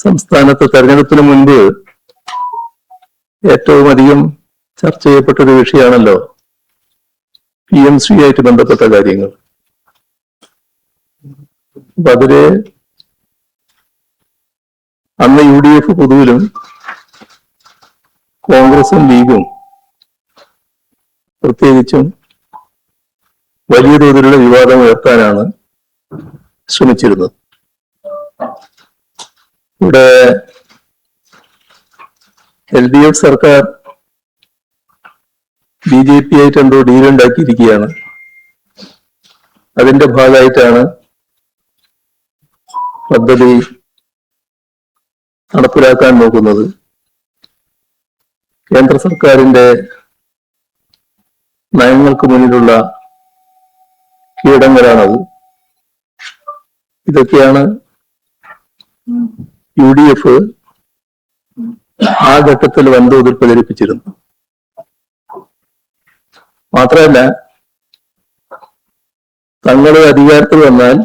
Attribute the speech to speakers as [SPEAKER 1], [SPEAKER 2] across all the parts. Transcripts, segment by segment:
[SPEAKER 1] സംസ്ഥാനത്ത് തെരഞ്ഞെടുപ്പിന് മുൻപ് ഏറ്റവും അധികം ചർച്ച ചെയ്യപ്പെട്ടൊരു വിഷയമാണല്ലോ PMC ആയിട്ട് ബന്ധപ്പെട്ട കാര്യങ്ങൾ. അപ്പൊ അതില് അന്ന് UDF പൊതുവിലും കോൺഗ്രസും ലീഗും പ്രത്യേകിച്ചും വലിയ തോതിലുള്ള വിവാദം ഉയർത്താനാണ് ശ്രമിച്ചിരുന്നത്. ഇവിടെ LDF സർക്കാർ BJP ആയിട്ട് എന്തോ ഡീലുണ്ടാക്കിയിരിക്കുകയാണ്. അതിന്റെ ഭാഗമായിട്ടാണ് പദ്ധതി നടപ്പിലാക്കാൻ നോക്കുന്നത്. കേന്ദ്ര സർക്കാരിന്റെ നയങ്ങൾക്ക് മുന്നിലുള്ള കീടങ്ങളാണത്. ഇതൊക്കെയാണ് UDF ആ ഘട്ടത്തിൽ വൻതോതിൽ പ്രചരിപ്പിച്ചിരുന്നു. മാത്രമല്ല, തങ്ങൾ അധികാരത്തിൽ വന്നാൽ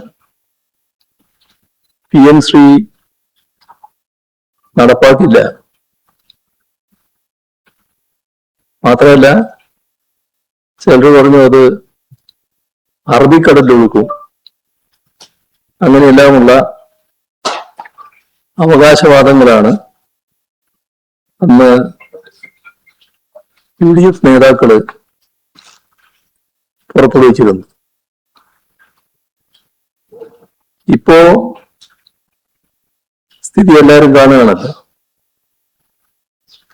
[SPEAKER 1] PMC നടപ്പാക്കില്ല. മാത്രമല്ല, ചിലർ പറഞ്ഞു അത് അറബിക്കടലിൽ ഒഴുക്കും. അങ്ങനെയെല്ലാമുള്ള അവകാശവാദങ്ങളാണ് അന്ന് UDF നേതാക്കള് പുറപ്പെടുവിച്ചിരുന്നു. ഇപ്പോ സ്ഥിതി എല്ലാവരും കാണുകയാണല്ലോ.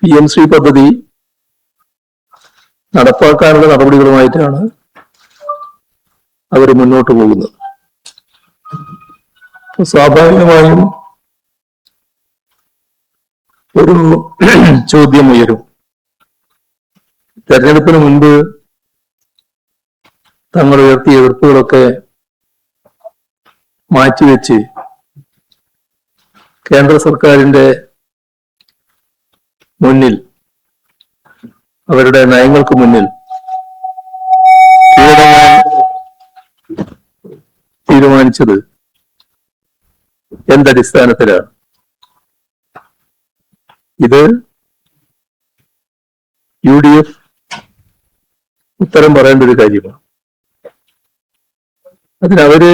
[SPEAKER 1] PMC പദ്ധതി നടപ്പാക്കാനുള്ള നടപടികളുമായിട്ടാണ് അവർ മുന്നോട്ട് പോകുന്നത്. സ്വാഭാവികമായും ഒരു ചോദ്യം ഉയരും. തെരഞ്ഞെടുപ്പിന് മുൻപ് തങ്ങൾ ഉയർത്തിയ എതിർപ്പുകളൊക്കെ മാറ്റിവെച്ച് കേന്ദ്ര സർക്കാരിന്റെ മുന്നിൽ, അവരുടെ നയങ്ങൾക്ക് മുന്നിൽ തീരുമാനിച്ചത് എന്തടിസ്ഥാനത്തിലാണ്? ഇത് UDF ഉത്തരം പറയേണ്ട ഒരു കാര്യമാണ്. അതിനവര്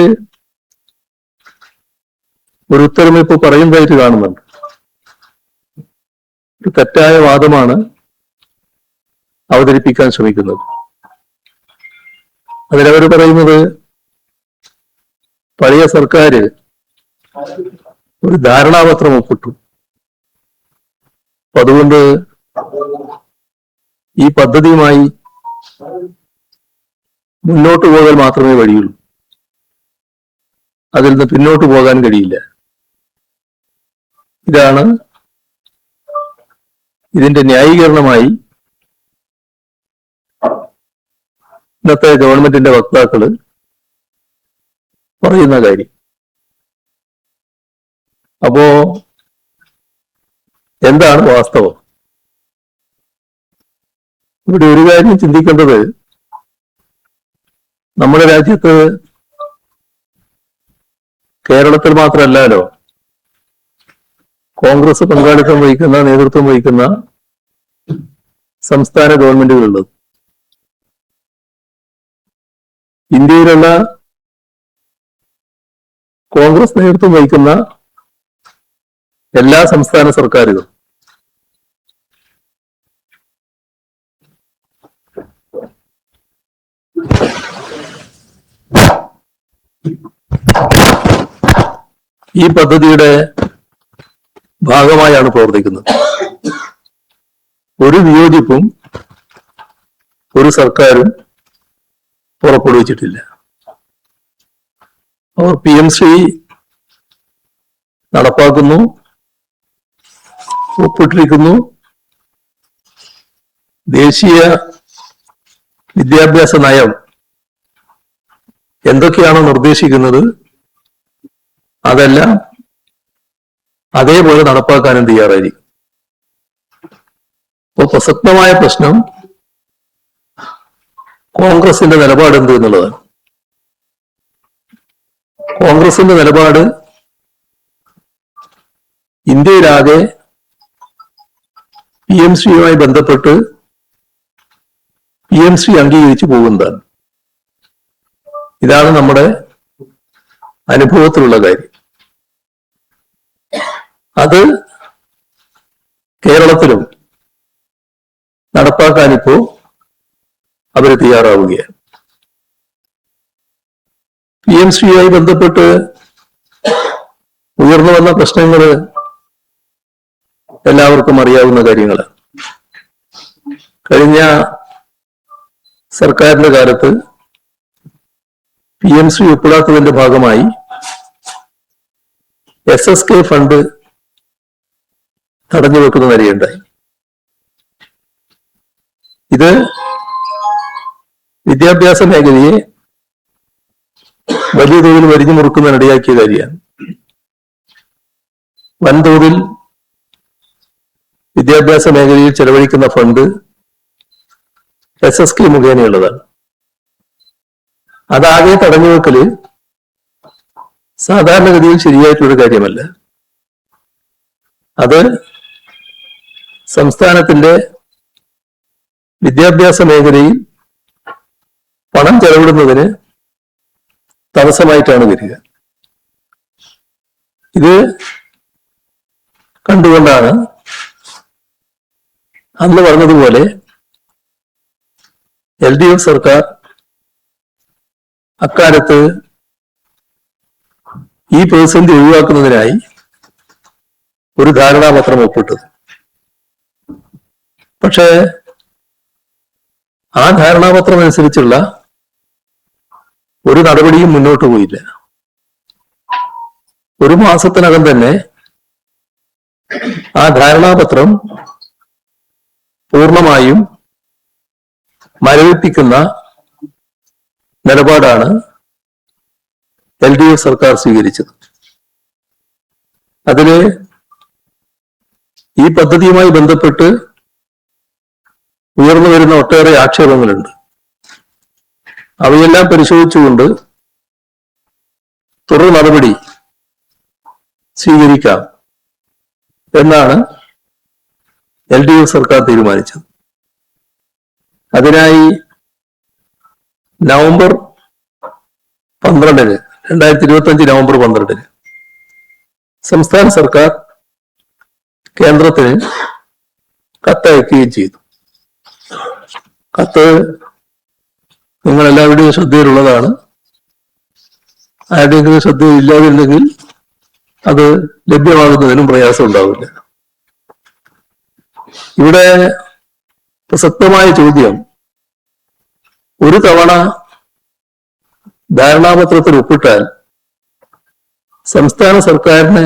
[SPEAKER 1] ഒരു ഉത്തരം ഇപ്പൊ പറയുന്നതായിട്ട് കാണുന്നുണ്ട്. ഒരു തെറ്റായ വാദമാണ് അവതരിപ്പിക്കാൻ ശ്രമിക്കുന്നത്. അതിനവർ പറയുന്നത് പഴയ സർക്കാർ ഒരു ധാരണാപത്രം ഒപ്പിട്ടു. അപ്പൊ അതുകൊണ്ട് ഈ പദ്ധതിയുമായി മുന്നോട്ട് പോകാൻ മാത്രമേ വഴിയുള്ളൂ, അതിൽ നിന്ന് പിന്നോട്ട് പോകാൻ കഴിയില്ല. ഇതാണ് ഇതിന്റെ ന്യായീകരണമായി ഇന്നത്തെ ഗവൺമെന്റിന്റെ വക്താക്കള് പറയുന്ന കാര്യം. അപ്പോ എന്താണ് വാസ്തവം? ഇവിടെ ഒരു കാര്യം ചിന്തിക്കേണ്ടത്, നമ്മുടെ രാജ്യത്ത് കേരളത്തിൽ മാത്രമല്ലല്ലോ കോൺഗ്രസ് പങ്കാളിത്തം വഹിക്കുന്ന, നേതൃത്വം വഹിക്കുന്ന സംസ്ഥാന ഗവൺമെന്റുകളുള്ളത്. ഇന്ത്യയിലുള്ള കോൺഗ്രസ് നേതൃത്വം വഹിക്കുന്ന എല്ലാ സംസ്ഥാന സർക്കാരുകളും ഈ പദ്ധതിയുടെ ഭാഗമായാണ് പ്രവർത്തിക്കുന്നത്. ഒരു വിയോജിപ്പും ഒരു സർക്കാരും പുറപ്പെടുവിച്ചിട്ടില്ല. അവർ PMC നടപ്പാക്കുന്നു, ഒപ്പിട്ടിരിക്കുന്നു. ദേശീയ വിദ്യാഭ്യാസ നയം എന്തൊക്കെയാണോ നിർദ്ദേശിക്കുന്നത് അതെല്ലാം അതേപോലെ നടപ്പാക്കാനും തയ്യാറായിരിക്കും. അപ്പോൾ പ്രസക്തമായ പ്രശ്നം കോൺഗ്രസിന്റെ നിലപാട് എന്ത് എന്നുള്ളതാണ്. കോൺഗ്രസിന്റെ നിലപാട് ഇന്ത്യയിലാകെ PMCയുമായി ബന്ധപ്പെട്ട് PMC അംഗീകരിച്ചു പോകുന്നതാണ്. ഇതാണ് നമ്മുടെ അനുഭവത്തിലുള്ള കാര്യം. അത് കേരളത്തിലും നടപ്പാക്കാനിപ്പോ അവർ തയ്യാറാവുകയാണ്. PMCയുമായി ബന്ധപ്പെട്ട് ഉയർന്നു വന്ന പ്രശ്നങ്ങൾ എല്ലാവർക്കും അറിയാവുന്ന കാര്യങ്ങളാണ്. കഴിഞ്ഞ സർക്കാരിന്റെ കാലത്ത് PMC ഉൾപ്പെടാത്തതിന്റെ ഭാഗമായി SSK ഫണ്ട് തടഞ്ഞു വെക്കുന്ന നിലയുണ്ടായി. ഇത് വിദ്യാഭ്യാസ മേഖലയെ വലിയ തോതിൽ വരിഞ്ഞു മുറുക്കുന്നതിനിടയാക്കിയ കാര്യമാണ്. വൻതോതിൽ വിദ്യാഭ്യാസ മേഖലയിൽ ചെലവഴിക്കുന്ന ഫണ്ട് SSK മുഖേനയുള്ളതാണ്. അതാകെ തടഞ്ഞു വെക്കല് സാധാരണഗതിയിൽ ശരിയായിട്ടുള്ളൊരു കാര്യമല്ല. അത് സംസ്ഥാനത്തിന്റെ വിദ്യാഭ്യാസ മേഖലയിൽ പണം ചെലവിടുന്നതിന് തടസ്സമായിട്ടാണ് വരിക. ഇത് കണ്ടുകൊണ്ടാണ് അന്ന് പറഞ്ഞതുപോലെ LDF സർക്കാർ അക്കാലത്ത് ഈ പ്രതിസന്ധി ഒഴിവാക്കുന്നതിനായി ഒരു ധാരണാപത്രം ഒപ്പിട്ടത്. പക്ഷേ ആ ധാരണാപത്രം അനുസരിച്ചുള്ള ഒരു നടപടിയും മുന്നോട്ട് പോയില്ല. ഒരു മാസത്തിനകം തന്നെ ആ ധാരണാപത്രം പൂർണ്ണമായും മരവിപ്പിക്കുന്ന നിലപാടാണ് LDF സർക്കാർ സ്വീകരിച്ചത്. അതില് ഈ പദ്ധതിയുമായി ബന്ധപ്പെട്ട് ഉയർന്നു വരുന്ന ഒട്ടേറെ ആക്ഷേപങ്ങളുണ്ട്. അവയെല്ലാം പരിശോധിച്ചുകൊണ്ട് തുടർ നടപടി സ്വീകരിക്കാം എന്നാണ് LDF സർക്കാർ തീരുമാനിച്ചത്. അതിനായി നവംബർ 12 2025 നവംബർ 12 സംസ്ഥാന സർക്കാർ കേന്ദ്രത്തിന് കത്തയക്കുകയും ചെയ്തു. കത്ത് നിങ്ങളെല്ലാവരുടെയും ശ്രദ്ധയിലുള്ളതാണ്. ആരുടെയെങ്കിലും ശ്രദ്ധയില്ലാതിരുന്നെങ്കിൽ അത് ലഭ്യമാകുന്നതിനും പ്രയാസം ഉണ്ടാവില്ല. ഇവിടെ പ്രസക്തമായ ചോദ്യം, ഒരു തവണ ധാരണാപത്രത്തിൽ ഒപ്പിട്ടാൽ സംസ്ഥാന സർക്കാരിന്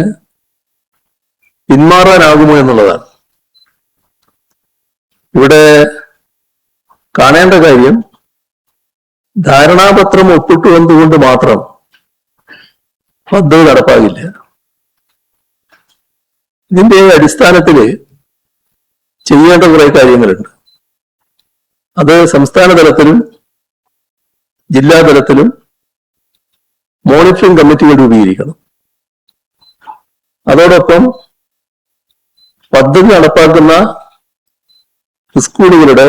[SPEAKER 1] പിന്മാറാനാകുമോ എന്നുള്ളതാണ്. ഇവിടെ കാണേണ്ട കാര്യം, ധാരണാപത്രം ഒപ്പിട്ടു എന്നതുകൊണ്ട് മാത്രം പദ്ധതി നടപ്പാകില്ല. ഇതിന്റെ അടിസ്ഥാനത്തില് ചെയ്യേണ്ട കുറെ കാര്യങ്ങളുണ്ട്. അത് സംസ്ഥാന തലത്തിലും ജില്ലാ തലത്തിലും മോണിറ്ററിംഗ് കമ്മിറ്റികൾ രൂപീകരിക്കണം. അതോടൊപ്പം പദ്ധതി നടപ്പാക്കുന്ന സ്കൂളുകളുടെ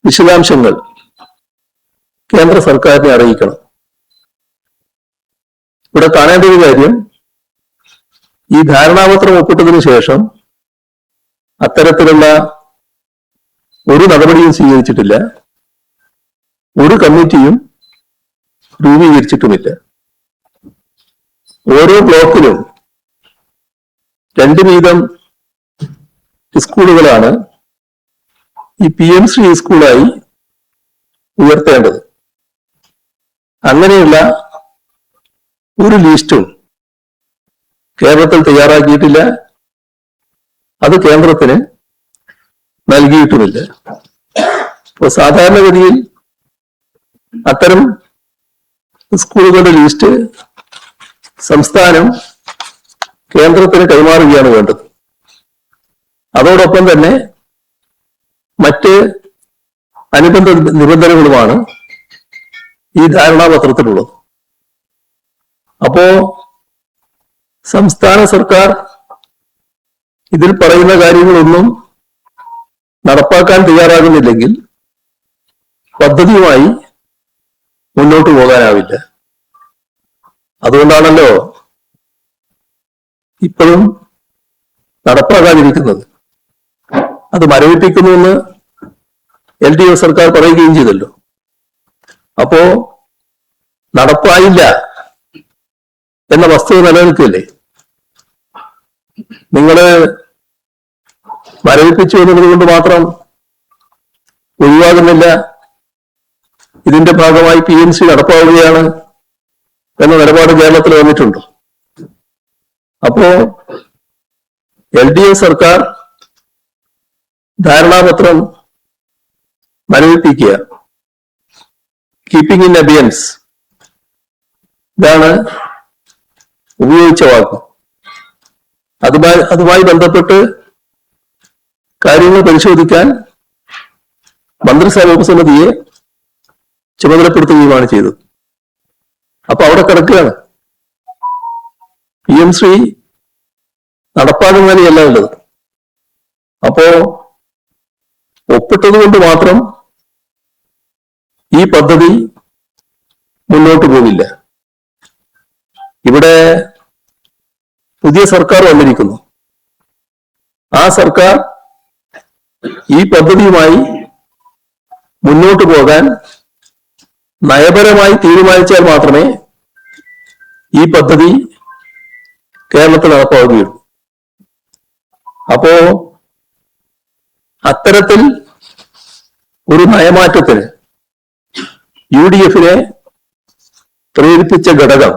[SPEAKER 1] വിശദാംശങ്ങൾ കേന്ദ്ര സർക്കാരിനെ അറിയിക്കണം. ഇവിടെ കാണേണ്ട ഒരു കാര്യം, ഈ ധാരണാപത്രം ഒപ്പിട്ടതിനു ശേഷം അത്തരത്തിലുള്ള ഒരു നടപടിയും സ്വീകരിച്ചിട്ടില്ല, ഒരു കമ്മിറ്റിയും രൂപീകരിച്ചിട്ടുമില്ല. ഓരോ ബ്ലോക്കിലും 2 വീതം സ്കൂളുകളാണ് ഈ PMC സ്കൂളായി ഉയർത്തേണ്ടത്. അങ്ങനെയുള്ള ഒരു ലിസ്റ്റും കേരളത്തിൽ തയ്യാറാക്കിയിട്ടില്ല, അത് കേന്ദ്രത്തിന് നൽകിയിട്ടുമില്ല. ഇപ്പോൾ സാധാരണഗതിയിൽ അത്തരം സ്കൂളുകളുടെ ലിസ്റ്റ് സംസ്ഥാനം കേന്ദ്രത്തിന് കൈമാറുകയാണ് വേണ്ടത്. അതോടൊപ്പം തന്നെ മറ്റ് അനുബന്ധ നിബന്ധനകളുമാണ് ഈ ധാരണാപത്രത്തിലുള്ളത്. അപ്പോ സംസ്ഥാന സർക്കാർ ഇതിൽ പറയുന്ന കാര്യങ്ങളൊന്നും നടപ്പാക്കാൻ തയ്യാറാകുന്നില്ലെങ്കിൽ പദ്ധതിയുമായി മുന്നോട്ട് പോകാനാവില്ല. അതുകൊണ്ടാണല്ലോ ഇപ്പോഴും നടപ്പാകാതിരിക്കുന്നത്. അത് മരവിപ്പിക്കുന്നുവെന്ന് LDF സർക്കാർ പറയുകയും ചെയ്തല്ലോ. അപ്പോ നടപ്പായില്ല എന്ന വസ്തുത നിലനിൽക്കില്ലേ? നിങ്ങള് മരവിപ്പിച്ചു എന്നുള്ളത് കൊണ്ട് മാത്രം ഒഴിവാകുന്നില്ല. ഇതിന്റെ ഭാഗമായി PMC നടപ്പാവുകയാണ് എന്ന നിലപാട് കേരളത്തിൽ വന്നിട്ടുണ്ട്. അപ്പോ LDF സർക്കാർ ധാരണാപത്രം മരവിപ്പിക്കുക, കീപ്പിംഗ് ഇൻ അബിയൻസ്, ഇതാണ് ഉപയോഗിച്ച വാക്ക്. അതുമായി ബന്ധപ്പെട്ട് കാര്യങ്ങൾ പരിശോധിക്കാൻ മന്ത്രിസഭാ ഉപസമിതിയെ ചുമതലപ്പെടുത്തുകയുമാണ് ചെയ്തത്. അപ്പൊ അവിടെ കിടക്കുകയാണ്. PMC നടപ്പാകുന്ന നിലയല്ല ഉള്ളത്. അപ്പോ ഒപ്പിട്ടത് കൊണ്ട് മാത്രം ഈ പദ്ധതി മുന്നോട്ട് പോകില്ല. ഇവിടെ പുതിയ സർക്കാർ വന്നിരിക്കുന്നു. ആ സർക്കാർ ഈ പദ്ധതിയുമായി മുന്നോട്ട് പോകാൻ നയപരമായി തീരുമാനിച്ചാൽ മാത്രമേ ഈ പദ്ധതി കേരളത്തിൽ നടപ്പാവുകയുള്ളൂ. അപ്പോ അത്തരത്തിൽ ഒരു നയമാറ്റത്തിന് UDF-നെ പ്രേരിപ്പിച്ച ഘടകം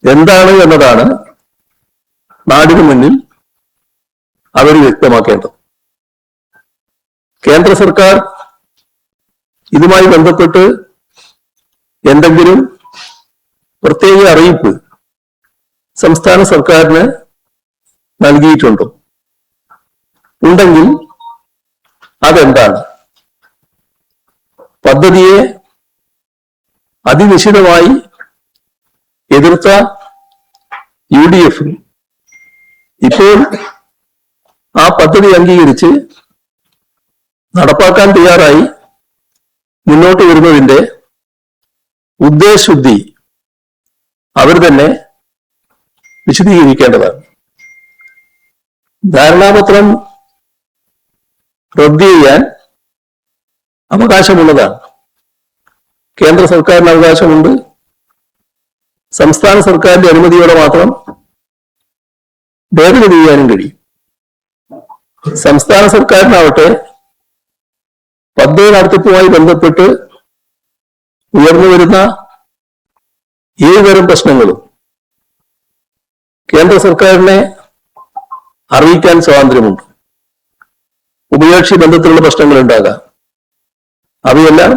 [SPEAKER 1] എന്താണ് എന്നതാണ് നാടിനു മുന്നിൽ അവർ വ്യക്തമാക്കേണ്ടത്. കേന്ദ്ര സർക്കാർ ഇതുമായി ബന്ധപ്പെട്ട് എന്തെങ്കിലും പ്രത്യേക അറിയിപ്പ് സംസ്ഥാന സർക്കാരിന് നൽകിയിട്ടുണ്ടോ? ഉണ്ടെങ്കിൽ അതെന്താണ്? പദ്ധതിയെ അതിനിശിതമായി എതിർത്ത UDF ഇപ്പോൾ ആ പദ്ധതി അംഗീകരിച്ച് നടപ്പാക്കാൻ തയ്യാറായി മുന്നോട്ട് വരുന്നതിന്റെ ഉദ്ദേശശുദ്ധി അവർ തന്നെ വിശദീകരിക്കേണ്ടതാണ്. ധാരണാപത്രം റദ്ദ് ചെയ്യാൻ അവകാശമുള്ളതാണ്. കേന്ദ്ര സർക്കാരിന് അവകാശമുണ്ട്. സംസ്ഥാന സർക്കാരിന്റെ അനുമതിയോടെ മാത്രം ഭേദഗതി ചെയ്യാനും കഴിയും. സംസ്ഥാന സർക്കാരിനാവട്ടെ പദ്ധതി നടത്തിപ്പുമായി ബന്ധപ്പെട്ട് ഉയർന്നു വരുന്ന ഏതുതരം പ്രശ്നങ്ങളും കേന്ദ്ര സർക്കാരിനെ അറിയിക്കാൻ സ്വാതന്ത്ര്യമുണ്ട്. ഉഭയകക്ഷി ബന്ധത്തിലുള്ള പ്രശ്നങ്ങൾ ഉണ്ടാകാം. അവയെല്ലാം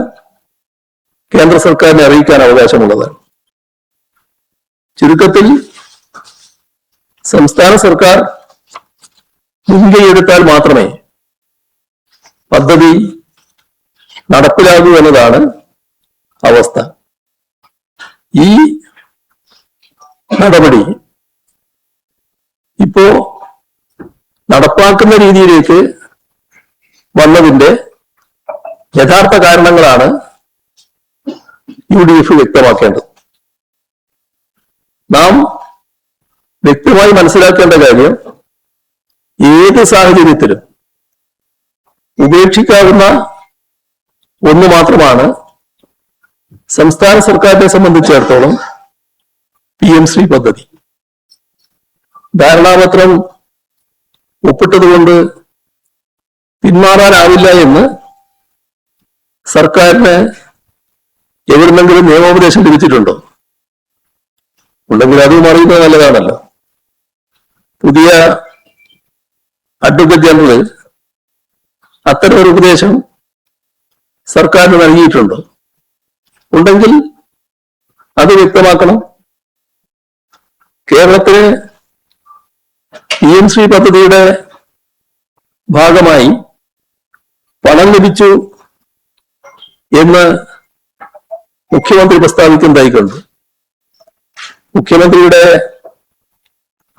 [SPEAKER 1] കേന്ദ്ര സർക്കാരിനെ അറിയിക്കാൻ അവകാശമുള്ളതാണ്. ചുരുക്കത്തിൽ സംസ്ഥാന സർക്കാർ മുൻകൈയെടുത്താൽ മാത്രമേ പദ്ധതി നടപ്പിലാകൂ എന്നതാണ് അവസ്ഥ. ഈ നടപടി ഇപ്പോ നടപ്പാക്കുന്ന രീതിയിലേക്ക് വന്നതിന്റെ യഥാർത്ഥ കാരണങ്ങളാണ് UDF വ്യക്തമാക്കേണ്ടത്. നാം വ്യക്തമായി മനസ്സിലാക്കേണ്ട കാര്യം, ഏത് സാഹചര്യത്തിലും ഉപേക്ഷിക്കാവുന്ന ഒന്ന് മാത്രമാണ് സംസ്ഥാന സർക്കാരിനെ സംബന്ധിച്ചിടത്തോളം PMC പദ്ധതി. ധാരണാപത്രം ഒപ്പിട്ടതുകൊണ്ട് പിന്മാറാനാവില്ല എന്ന് സർക്കാരിന് എവിടുന്നെങ്കിലും നിയമോപദേശം ലഭിച്ചിട്ടുണ്ടോ? ഉണ്ടെങ്കിൽ അതും അറിയുന്നത് നല്ലതാണല്ലോ. പുതിയ അഡ്വക്കേറ്റ് ജനറൽ അത്തരമൊരു ഉപദേശം സർക്കാരിന് നൽകിയിട്ടുണ്ടോ? ഉണ്ടെങ്കിൽ അത് വ്യക്തമാക്കണം. കേരളത്തിന് PMC പദ്ധതിയുടെ ഭാഗമായി പണം ലഭിച്ചു എന്ന് മുഖ്യമന്ത്രി പ്രസ്താവിക്കുന്നതായി കണ്ടു. മുഖ്യമന്ത്രിയുടെ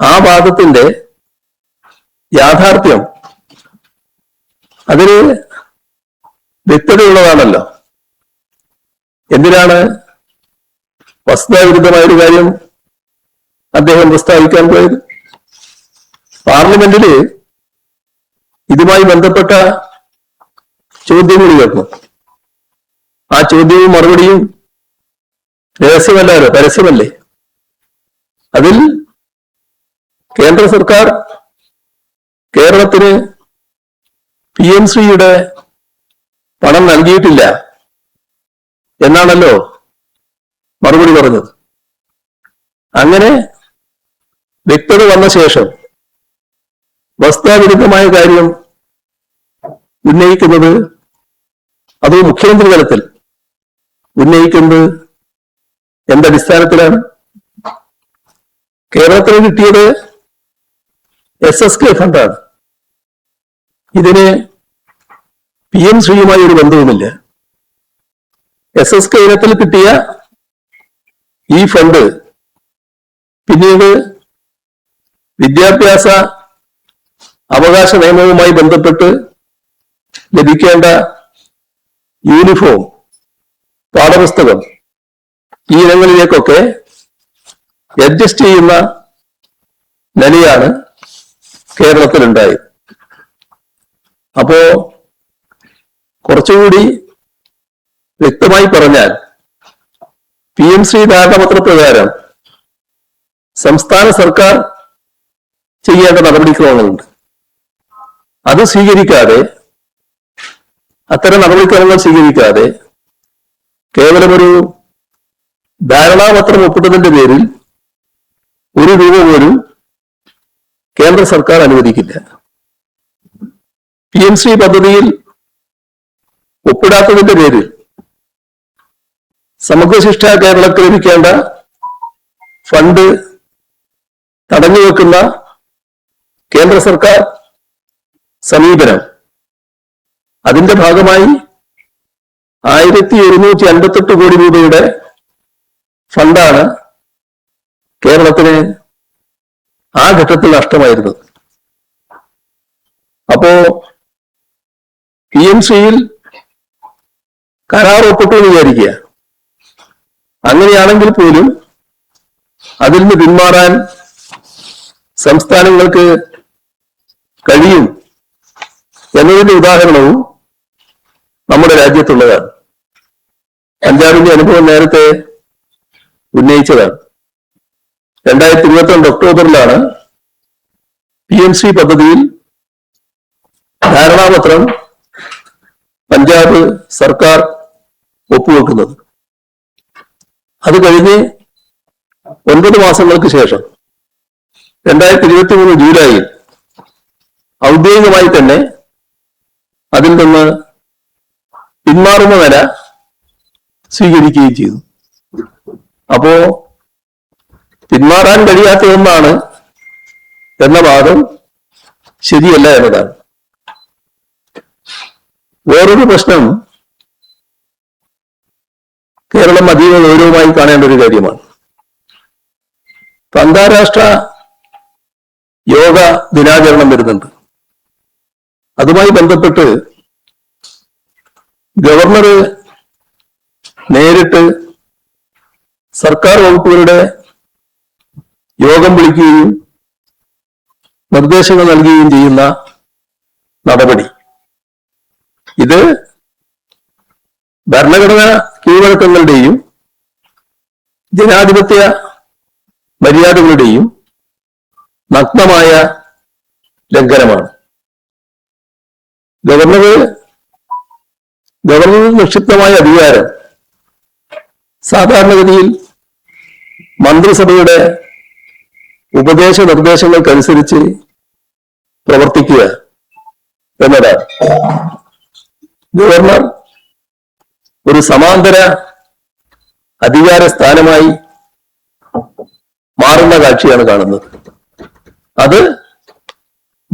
[SPEAKER 1] ആ വാദത്തിന്റെ യാഥാർത്ഥ്യം അതിന് വ്യക്തതയുള്ളതാണല്ലോ. എന്തിനാണ് വസ്തുതാവിരുദ്ധമായൊരു കാര്യം അദ്ദേഹം പ്രസ്താവിക്കാൻ പോയത്? പാർലമെന്റില് ഇതുമായി ബന്ധപ്പെട്ട ചോദ്യങ്ങൾ ഉയർന്നു. ആ ചോദ്യവും മറുപടിയും രഹസ്യമല്ലല്ലോ, പരസ്യമല്ലേ. അതിൽ കേന്ദ്ര സർക്കാർ കേരളത്തിന് PMCയുടെ പണം നൽകിയിട്ടില്ല എന്നാണല്ലോ മറുപടി പറഞ്ഞത്. അങ്ങനെ വ്യക്തത വന്ന ശേഷം വസ്തുതാവിരുദ്ധമായ കാര്യം ഉന്നയിക്കുന്നത്, അത് മുഖ്യമന്ത്രി തലത്തിൽ ഉന്നയിക്കുന്നത് എന്തടിസ്ഥാനത്തിലാണ്? കേരളത്തിന് കിട്ടിയത് SSK ഫണ്ടാണ്. ഇതിന് PMCയുമായി ഒരു ബന്ധവുമില്ല. SSK ഇനത്തിൽ കിട്ടിയ ഈ ഫണ്ട് പിന്നീട് വിദ്യാഭ്യാസ അവകാശ നിയമവുമായി ബന്ധപ്പെട്ട് ലഭിക്കേണ്ട യൂണിഫോം, പാഠപുസ്തകം, ഈ ഇനങ്ങളിലേക്കൊക്കെ അഡ്ജസ്റ്റ് ചെയ്യുന്ന നിലയാണ് കേരളത്തിലുണ്ടായത്. അപ്പോ കുറച്ചുകൂടി വ്യക്തമായി പറഞ്ഞാൽ PMC ധാരണാപത്രപ്രകാരം സംസ്ഥാന സർക്കാർ ചെയ്യേണ്ട നടപടിക്രമങ്ങളുണ്ട്. അത് സ്വീകരിക്കാതെ, അത്തരം നടപടിക്രമങ്ങൾ സ്വീകരിക്കാതെ കേവലമൊരു ധാരണാപത്രം ഒപ്പിട്ടതിന്റെ പേരിൽ ഒരു രൂപ പോലും കേന്ദ്ര സർക്കാർ അനുവദിക്കില്ല. PMC പദ്ധതിയിൽ ഒപ്പിടാത്തതിന്റെ പേരിൽ സമഗ്രശിക്ഷ കേരളത്തിൽ ലഭിക്കേണ്ട ഫണ്ട് തടഞ്ഞുവെക്കുന്ന കേന്ദ്ര സർക്കാർ സമീപനം, അതിന്റെ ഭാഗമായി 1158 കോടി രൂപയുടെ ഫണ്ടാണ് കേരളത്തിന് ആ ഘട്ടത്തിൽ നഷ്ടമായിരുന്നത്. അപ്പോ PMCയിൽ കരാർ ഒപ്പിട്ടു എന്ന് വിചാരിക്കുക. അങ്ങനെയാണെങ്കിൽ പോലും അതിൽ നിന്ന് പിന്മാറാൻ സംസ്ഥാനങ്ങൾക്ക് കഴിയും എന്നതിന്റെ ഉദാഹരണവും നമ്മുടെ രാജ്യത്തുള്ളതാണ്. പഞ്ചാബിന്റെ അനുഭവം നേരത്തെ ഉന്നയിച്ചതാണ്. 2022 ഒക്ടോബറിലാണ് PMC പദ്ധതിയിൽ ധാരണാപത്രം പഞ്ചാബ് സർക്കാർ ഒപ്പുവെക്കുന്നത്. അത് കഴിഞ്ഞ് 9 മാസങ്ങൾക്ക് ശേഷം 2023 ജൂലൈയിൽ ഔദ്യോഗികമായി തന്നെ അതിൽ നിന്ന് പിന്മാറുന്ന നില സ്വീകരിക്കുകയും ചെയ്തു. അപ്പോ പിന്മാറാൻ കഴിയാത്ത ഒന്നാണ് എന്ന വാദം ശരിയല്ല എന്നതാണ്. വേറൊരു പ്രശ്നം കേരളം അതീവ ഗൗരവമായി കാണേണ്ട ഒരു കാര്യമാണ്. അന്താരാഷ്ട്ര യോഗ ദിനാചരണം വരുന്നുണ്ട്. അതുമായി ബന്ധപ്പെട്ട് ഗവർണർ നേരിട്ട് സർക്കാർ വകുപ്പുകളുടെ യോഗം വിളിക്കുകയും നിർദ്ദേശങ്ങൾ നൽകുകയും ചെയ്യുന്ന നടപടി, ഇത് ഭരണഘടനാ കീഴ്വഴക്കങ്ങളുടെയും ജനാധിപത്യ മര്യാദകളുടെയും നഗ്നമായ ലംഘനമാണ്. ഗവർണർ നിക്ഷിപ്തമായ അധികാരം സാധാരണഗതിയിൽ മന്ത്രിസഭയുടെ ഉപദേശ നിർദ്ദേശങ്ങൾക്കനുസരിച്ച് പ്രവർത്തിക്കുക എന്നതാണ്. ഗവർണർ ഒരു സമാന്തര അധികാര സ്ഥാനമായി മാറുന്ന കാഴ്ചയാണ് കാണുന്നത്. അത്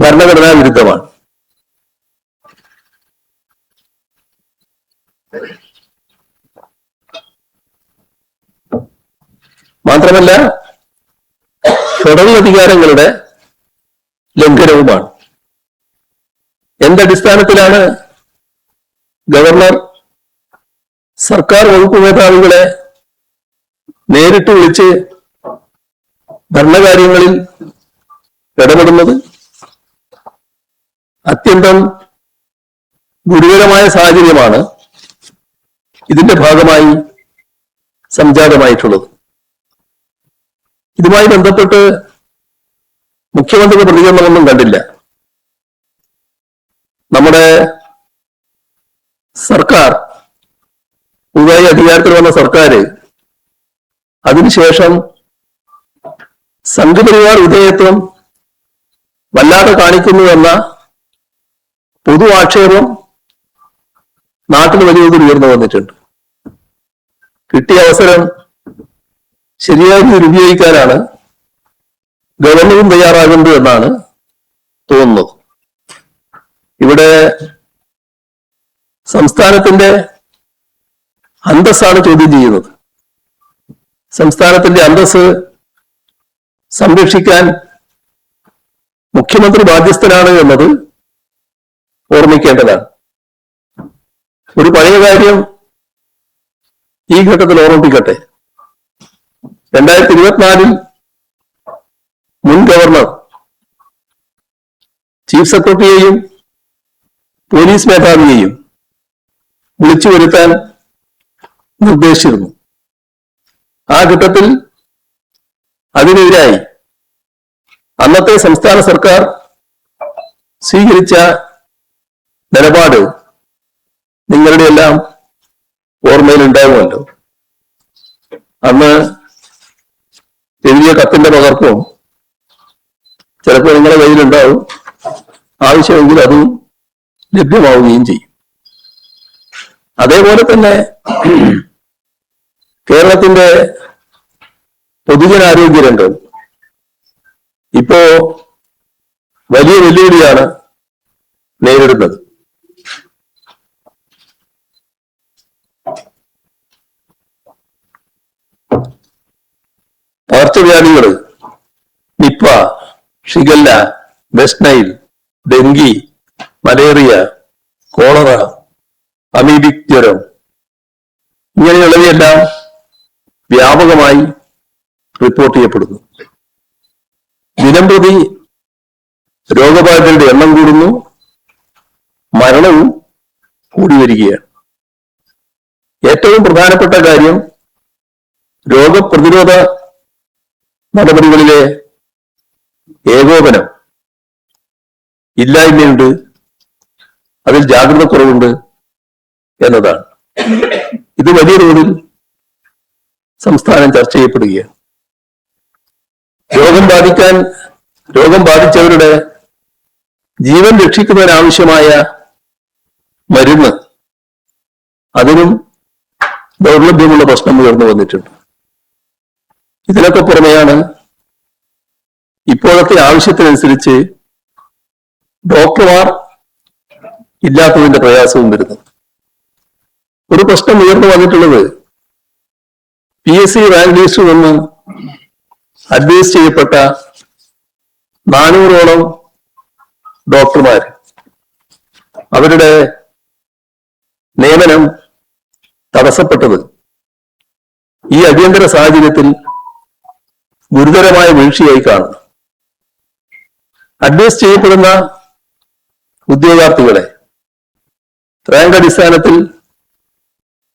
[SPEAKER 1] ഭരണഘടനാ വിരുദ്ധമാണ്. മാത്രമല്ല ഫെഡറൽ അധികാരങ്ങളുടെ ലംഘനവുമാണ്. എന്തടിസ്ഥാനത്തിലാണ് ഗവർണർ സർക്കാർ വകുപ്പ് മേധാവികളെ നേരിട്ട് വിളിച്ച് ഭരണകാര്യങ്ങളിൽ ഇടപെടുന്നത്? അത്യന്തം ഗുരുതരമായ സാഹചര്യമാണ് ഇതിന്റെ ഭാഗമായി സംജാതമായിട്ടുള്ളത്. ഇതുമായി ബന്ധപ്പെട്ട് മുഖ്യമന്ത്രിയുടെ പ്രതികരണമൊന്നും കണ്ടില്ല. നമ്മുടെ സർക്കാർ, പുതുതായി അധികാരത്തിൽ വന്ന സർക്കാർ അതിനുശേഷം സംഘപരിവാർ വിധേയത്വം വല്ലാതെ കാണിക്കുന്നുവെന്ന പൊതു ആക്ഷേപം നാട്ടിൽ വലിയ തോതിൽ ഉയർന്നു വന്നിട്ടുണ്ട്. കിട്ടിയ അവസരം ശരിയായി ദുരുപയോഗിക്കാനാണ് ഗവർണറും തയ്യാറാകുന്നത് എന്നാണ് തോന്നുന്നത്. ഇവിടെ സംസ്ഥാനത്തിന്റെ അന്തസ്സാണ് ചോദ്യം ചെയ്യുന്നത്. സംസ്ഥാനത്തിന്റെ അന്തസ് സംരക്ഷിക്കാൻ മുഖ്യമന്ത്രി ബാധ്യസ്ഥനാണ് എന്നത് ഓർമ്മിക്കേണ്ടതാണ്. ഒരു പഴയ കാര്യം ഈ ഘട്ടത്തിൽ ഓർമ്മിപ്പിക്കട്ടെ. 2024 മുൻ ഗവർണർ ചീഫ് സെക്രട്ടറിയെയും പോലീസ് മേധാവിയെയും വിളിച്ചു വരുത്താൻ നിർദ്ദേശിച്ചിരുന്നു. ആ ഘട്ടത്തിൽ അതിനെതിരായി അന്നത്തെ സംസ്ഥാന സർക്കാർ സ്വീകരിച്ച നിലപാട് നിങ്ങളുടെ എല്ലാം ഓർമ്മയിലുണ്ടാകുമല്ലോ. അന്ന് എഴുതിയ കത്തിന്റെ പകർപ്പും ചിലപ്പോൾ നിങ്ങളുടെ കയ്യിലുണ്ടാവും. ആവശ്യമെങ്കിൽ അതും ലഭ്യമാവുകയും ചെയ്യും. അതേപോലെ തന്നെ കേരളത്തിന്റെ പൊതുജനാരോഗ്യ രംഗം ഇപ്പോ വലിയ വെല്ലുവിളിയാണ് നേരിടുന്നത്. പകർച്ചവ്യാധികൾ Nipah, shigella, west Nile, dengue, malaria, cholera, amoebic ജ്വരം ഇങ്ങനെയുള്ളവയെല്ലാം വ്യാപകമായി റിപ്പോർട്ട് ചെയ്യപ്പെടുന്നു. ദിനംപ്രതി രോഗബാധിതരുടെ എണ്ണം കൂടുന്നു, മരണവും കൂടി വരികയാണ്. ഏറ്റവും പ്രധാനപ്പെട്ട കാര്യം രോഗപ്രതിരോധ നടപടികളിലെ ഏകോപനം ഇല്ലായ്മയുണ്ട്, അതിൽ ജാഗ്രത കുറവുണ്ട് എന്നതാണ്. ഇത് വലിയ തോതിൽ സംസ്ഥാനം ചർച്ച ചെയ്യപ്പെടുകയാണ്. രോഗം ബാധിച്ചവരുടെ ജീവൻ രക്ഷിക്കുന്നതിനാവശ്യമായ മരുന്ന്, അതിനും ദൗർലഭ്യമുള്ള പ്രശ്നം ഉയർന്നു വന്നിട്ടുണ്ട്. ഇതിനൊക്കെ പുറമെയാണ് ഇപ്പോഴത്തെ ആവശ്യത്തിനനുസരിച്ച് ഡോക്ടർമാർ ഇല്ലാത്തതിന്റെ പ്രയാസവും വരുന്നത്. ഒരു പ്രശ്നം ഉയർന്നു വന്നിട്ടുള്ളത് PSC റാങ്ക് ലിസ്റ്റിൽ നിന്ന് അഡ്വൈസ് ചെയ്യപ്പെട്ട 400ഓളം ഡോക്ടർമാർ അവരുടെ നിയമനം തടസ്സപ്പെട്ടത് ഈ അടിയന്തര സാഹചര്യത്തിൽ ഗുരുതരമായ വീഴ്ചയായി കാണുന്നു. അഡ്വൈസ് ചെയ്യപ്പെടുന്ന ഉദ്യോഗാർത്ഥികളെ റാങ്ക് അടിസ്ഥാനത്തിൽ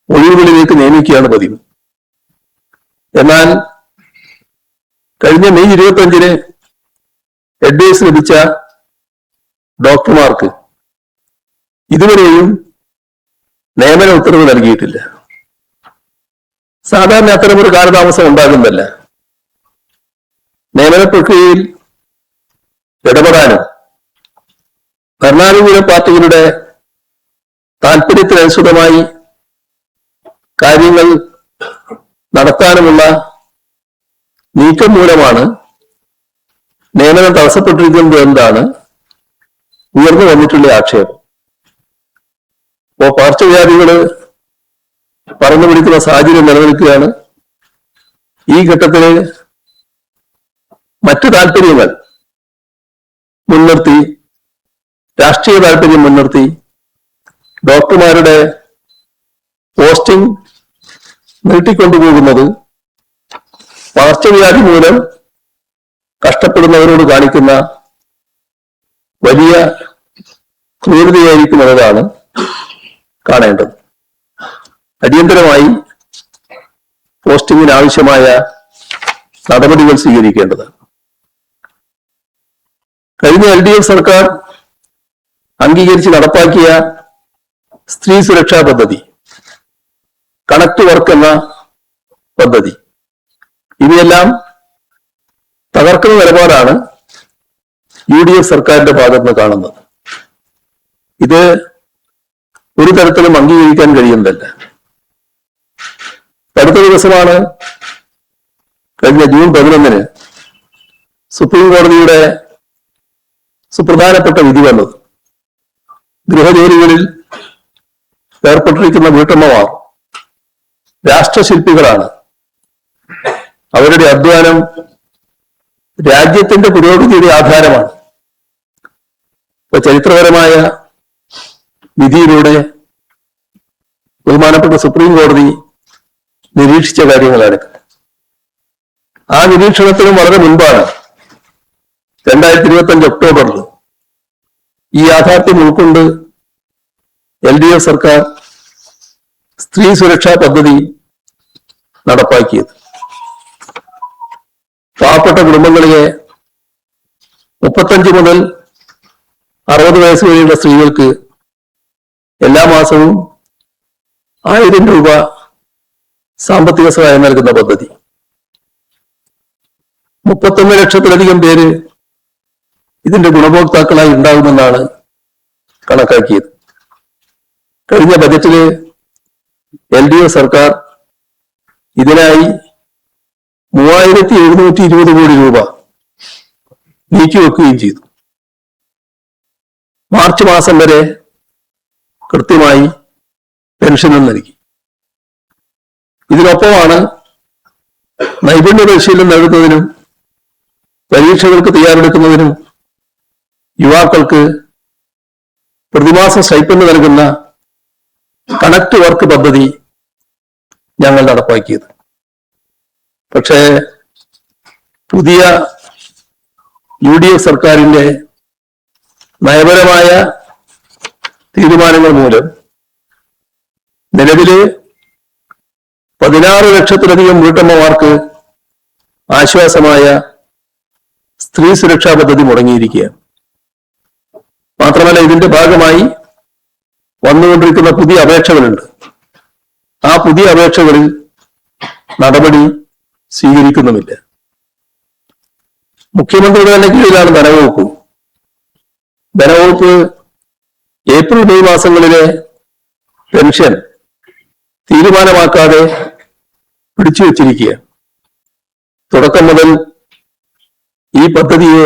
[SPEAKER 1] ഒഴിവുകളിലേക്ക് നിയമിക്കുകയാണ് പതിവ്. എന്നാൽ കഴിഞ്ഞ മെയ് 25-ന് അഡ്വൈസ് ലഭിച്ച ഡോക്ടർമാർക്ക് ഇതുവരെയും നിയമന ഉത്തരവ് നൽകിയിട്ടില്ല. സാധാരണ അത്തരമൊരു കാലതാമസം ഉണ്ടാകുന്നതല്ല. നിയമന പ്രക്രിയയിൽ ഇടപെടാനും ഭരണാനുകൂല പാർട്ടികളുടെ താൽപര്യത്തിനനുസൃതമായി കാര്യങ്ങൾ നടത്താനുമുള്ള നീക്കം മൂലമാണ് നിയമനം തടസ്സപ്പെട്ടിരിക്കുന്നത് എന്നതാണ് ഉയർന്നു വന്നിട്ടുള്ള ആക്ഷേപം. ഇപ്പോ പകർച്ചവ്യാധികള് പറന്നു പിടിക്കുന്ന സാഹചര്യം നിലനിൽക്കുകയാണ്. ഈ ഘട്ടത്തിൽ മറ്റു താല്പര്യങ്ങൾ മുൻനിർത്തി രാഷ്ട്രീയ രാഷ്ട്രീയ താല്പര്യം മുൻനിർത്തി ഡോക്ടർമാരുടെ പോസ്റ്റിംഗ് നീട്ടിക്കൊണ്ടുപോകുന്നത് പകർച്ചവ്യാധി മൂലം കഷ്ടപ്പെടുന്നവരോട് കാണിക്കുന്ന വലിയ ക്രൂരതയായിരിക്കും എന്നതാണ് കാണേണ്ടത്. അടിയന്തരമായി പോസ്റ്റിംഗിന് ആവശ്യമായ നടപടികൾ സ്വീകരിക്കേണ്ടത്. കഴിഞ്ഞ LDF സർക്കാർ അംഗീകരിച്ച് നടപ്പാക്കിയ സ്ത്രീ സുരക്ഷാ പദ്ധതി, കണക്ട് വർക്ക് എന്ന പദ്ധതി, ഇവയെല്ലാം തകർക്കുന്ന നിലപാടാണ് UDF സർക്കാരിന്റെ ഭാഗത്ത് നിന്ന് കാണുന്നത്. ഇത് ഒരു തരത്തിലും അംഗീകരിക്കാൻ കഴിയുന്നതല്ല. അടുത്ത ദിവസമാണ് കഴിഞ്ഞ ജൂൺ 11 സുപ്രീം കോടതിയുടെ സുപ്രധാനപ്പെട്ട വിധി വന്നത്. ഗൃഹജോലികളിൽ ഏർപ്പെട്ടിരിക്കുന്ന വീട്ടമ്മമാർ രാഷ്ട്രശില്പികളാണ്. അവരുടെ അധ്വാനം രാജ്യത്തിന്റെ പുരോഗതിയുടെ ആധാരമാണ്. ഇപ്പൊ ചരിത്രപരമായ വിധിയിലൂടെ ബഹുമാനപ്പെട്ട സുപ്രീം കോടതി നിരീക്ഷിച്ച കാര്യങ്ങളാണ്. ആ നിരീക്ഷണത്തിനും വളരെ മുൻപാണ് 2025 ഒക്ടോബറിൽ ഈ യാഥാർത്ഥ്യം ഉൾക്കൊണ്ട് LDF സർക്കാർ സ്ത്രീ സുരക്ഷാ പദ്ധതി നടപ്പാക്കിയത്. പാവപ്പെട്ട കുടുംബങ്ങളിലെ 35 മുതൽ 60 വയസ്സ് വരെയുള്ള സ്ത്രീകൾക്ക് എല്ലാ മാസവും 1000 രൂപ സാമ്പത്തിക സഹായം നൽകുന്ന പദ്ധതി. 31 ലക്ഷത്തിലധികം പേര് ഇതിന്റെ ഗുണഭോക്താക്കളായി ഉണ്ടാകുമെന്നാണ് കണക്കാക്കിയത്. കഴിഞ്ഞ ബജറ്റില് LDF സർക്കാർ ഇതിനായി 3720 കോടി രൂപ നീക്കിവെക്കുകയും ചെയ്തു. മാർച്ച് മാസം വരെ കൃത്യമായി പെൻഷനും നൽകി. ഇതിനൊപ്പമാണ് നൈപുണ്യ പരിശീലനം നൽകുന്നതിനും പരീക്ഷകൾക്ക് തയ്യാറെടുക്കുന്നതിനും യുവാക്കൾക്ക് പ്രതിമാസ സ്റ്റൈപ്പൻഡ് നൽകുന്ന കണക്ട് വർക്ക് പദ്ധതി ഞങ്ങൾ നടപ്പാക്കിയത്. പക്ഷേ പുതിയ UDF സർക്കാരിന്റെ നയപരമായ തീരുമാനങ്ങൾ മൂലം നിലവില് 16 ലക്ഷത്തിലധികം വീട്ടമ്മമാർക്ക് ആശ്വാസമായ സ്ത്രീ സുരക്ഷാ പദ്ധതി മുടങ്ങിയിരിക്കുകയാണ്. മാത്രമല്ല, ഇതിന്റെ ഭാഗമായി വന്നുകൊണ്ടിരിക്കുന്ന പുതിയ അപേക്ഷകളുണ്ട്. ആ പുതിയ അപേക്ഷകളിൽ നടപടി സ്വീകരിക്കുന്നുമില്ല. മുഖ്യമന്ത്രിയുടെ തന്നെ കീഴിലാണ് ധനവകുപ്പ്. ധനവകുപ്പ് ഏപ്രിൽ മെയ് മാസങ്ങളിലെ പെൻഷൻ തീരുമാനമാക്കാതെ പിടിച്ചു വച്ചിരിക്കുക. തുടക്കം മുതൽ ഈ പദ്ധതിയെ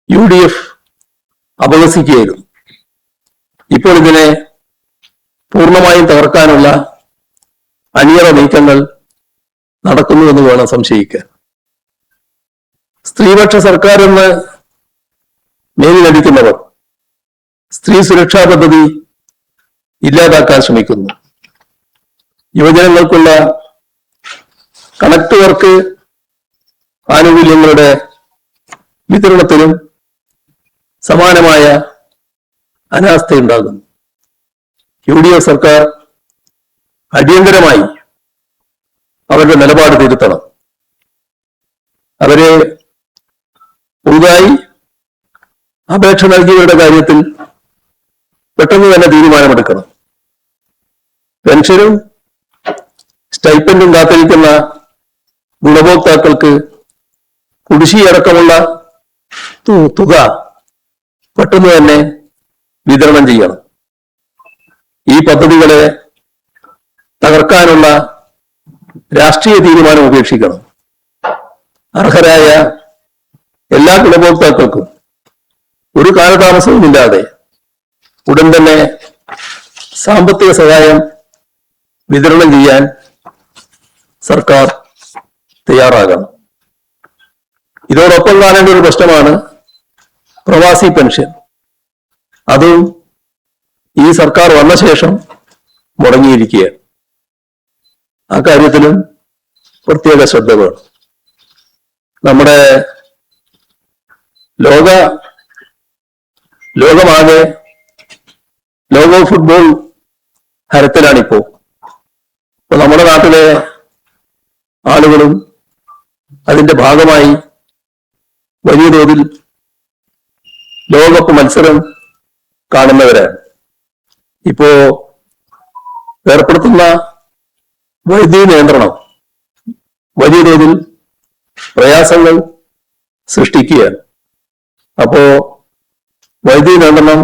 [SPEAKER 1] UDF അപഹസിക്കുകയായിരുന്നു. ഇപ്പോൾ ഇതിനെ പൂർണ്ണമായും തകർക്കാനുള്ള അണിയറ നീക്കങ്ങൾ നടക്കുന്നുവെന്ന് വേണം സംശയിക്കാൻ. സ്ത്രീപക്ഷ സർക്കാർ എന്ന് മേലിലടിക്കുന്നവർ സ്ത്രീ സുരക്ഷാ പദ്ധതി ഇല്ലാതാക്കാൻ ശ്രമിക്കുന്നു. യുവജനങ്ങൾക്കുള്ള കണക്ട് വർക്ക് ആനുകൂല്യങ്ങളുടെ വിതരണത്തിലും സമാനമായ അനാസ്ഥയുണ്ടാകുന്നു. UDF സർക്കാർ അടിയന്തരമായി അവരുടെ നിലപാട് തിരുത്തണം. അവരെ പുതുതായി അപേക്ഷ നൽകിയവരുടെ കാര്യത്തിൽ പെട്ടെന്ന് തന്നെ തീരുമാനമെടുക്കണം. പെൻഷനും സ്റ്റൈപ്പൻഡും കാത്തിരിക്കുന്ന ഗുണഭോക്താക്കൾക്ക് കുടിശ്ശികയടക്കമുള്ള തുക പെട്ടെന്ന് തന്നെ വിതരണം ചെയ്യണം. ഈ പദ്ധതികളെ തകർക്കാനുള്ള രാഷ്ട്രീയ തീരുമാനം ഉപേക്ഷിക്കണം. അർഹരായ എല്ലാ ഗുണഭോക്താക്കൾക്കും ഒരു കാലതാമസവുമില്ലാതെ ഉടൻ തന്നെ സാമ്പത്തിക സഹായം വിതരണം ചെയ്യാൻ സർക്കാർ തയ്യാറാകണം. ഇതോടൊപ്പം കാണേണ്ട ഒരു പ്രശ്നമാണ് പ്രവാസി പെൻഷൻ. അതും ഈ സർക്കാർ വന്ന ശേഷം മുടങ്ങിയിരിക്കുകയാണ്. ആ കാര്യത്തിലും പ്രത്യേക ശ്രദ്ധ വേണം. നമ്മുടെ ലോകമാകെ ലോക ഫുട്ബോൾ ഹരത്തിലാണിപ്പോ. ഇപ്പൊ നമ്മുടെ നാട്ടിലെ ആളുകളും അതിന്റെ ഭാഗമായി വലിയ തോതിൽ ലോകകപ്പ് മത്സരം കാണുന്നവരാണ്. ഇപ്പോ ഏർപ്പെടുത്തുന്ന വൈദ്യുതി നിയന്ത്രണം വലിയ തോതിൽ പ്രയാസങ്ങൾ സൃഷ്ടിക്കുകയാണ്. അപ്പോ വൈദ്യുതി നിയന്ത്രണം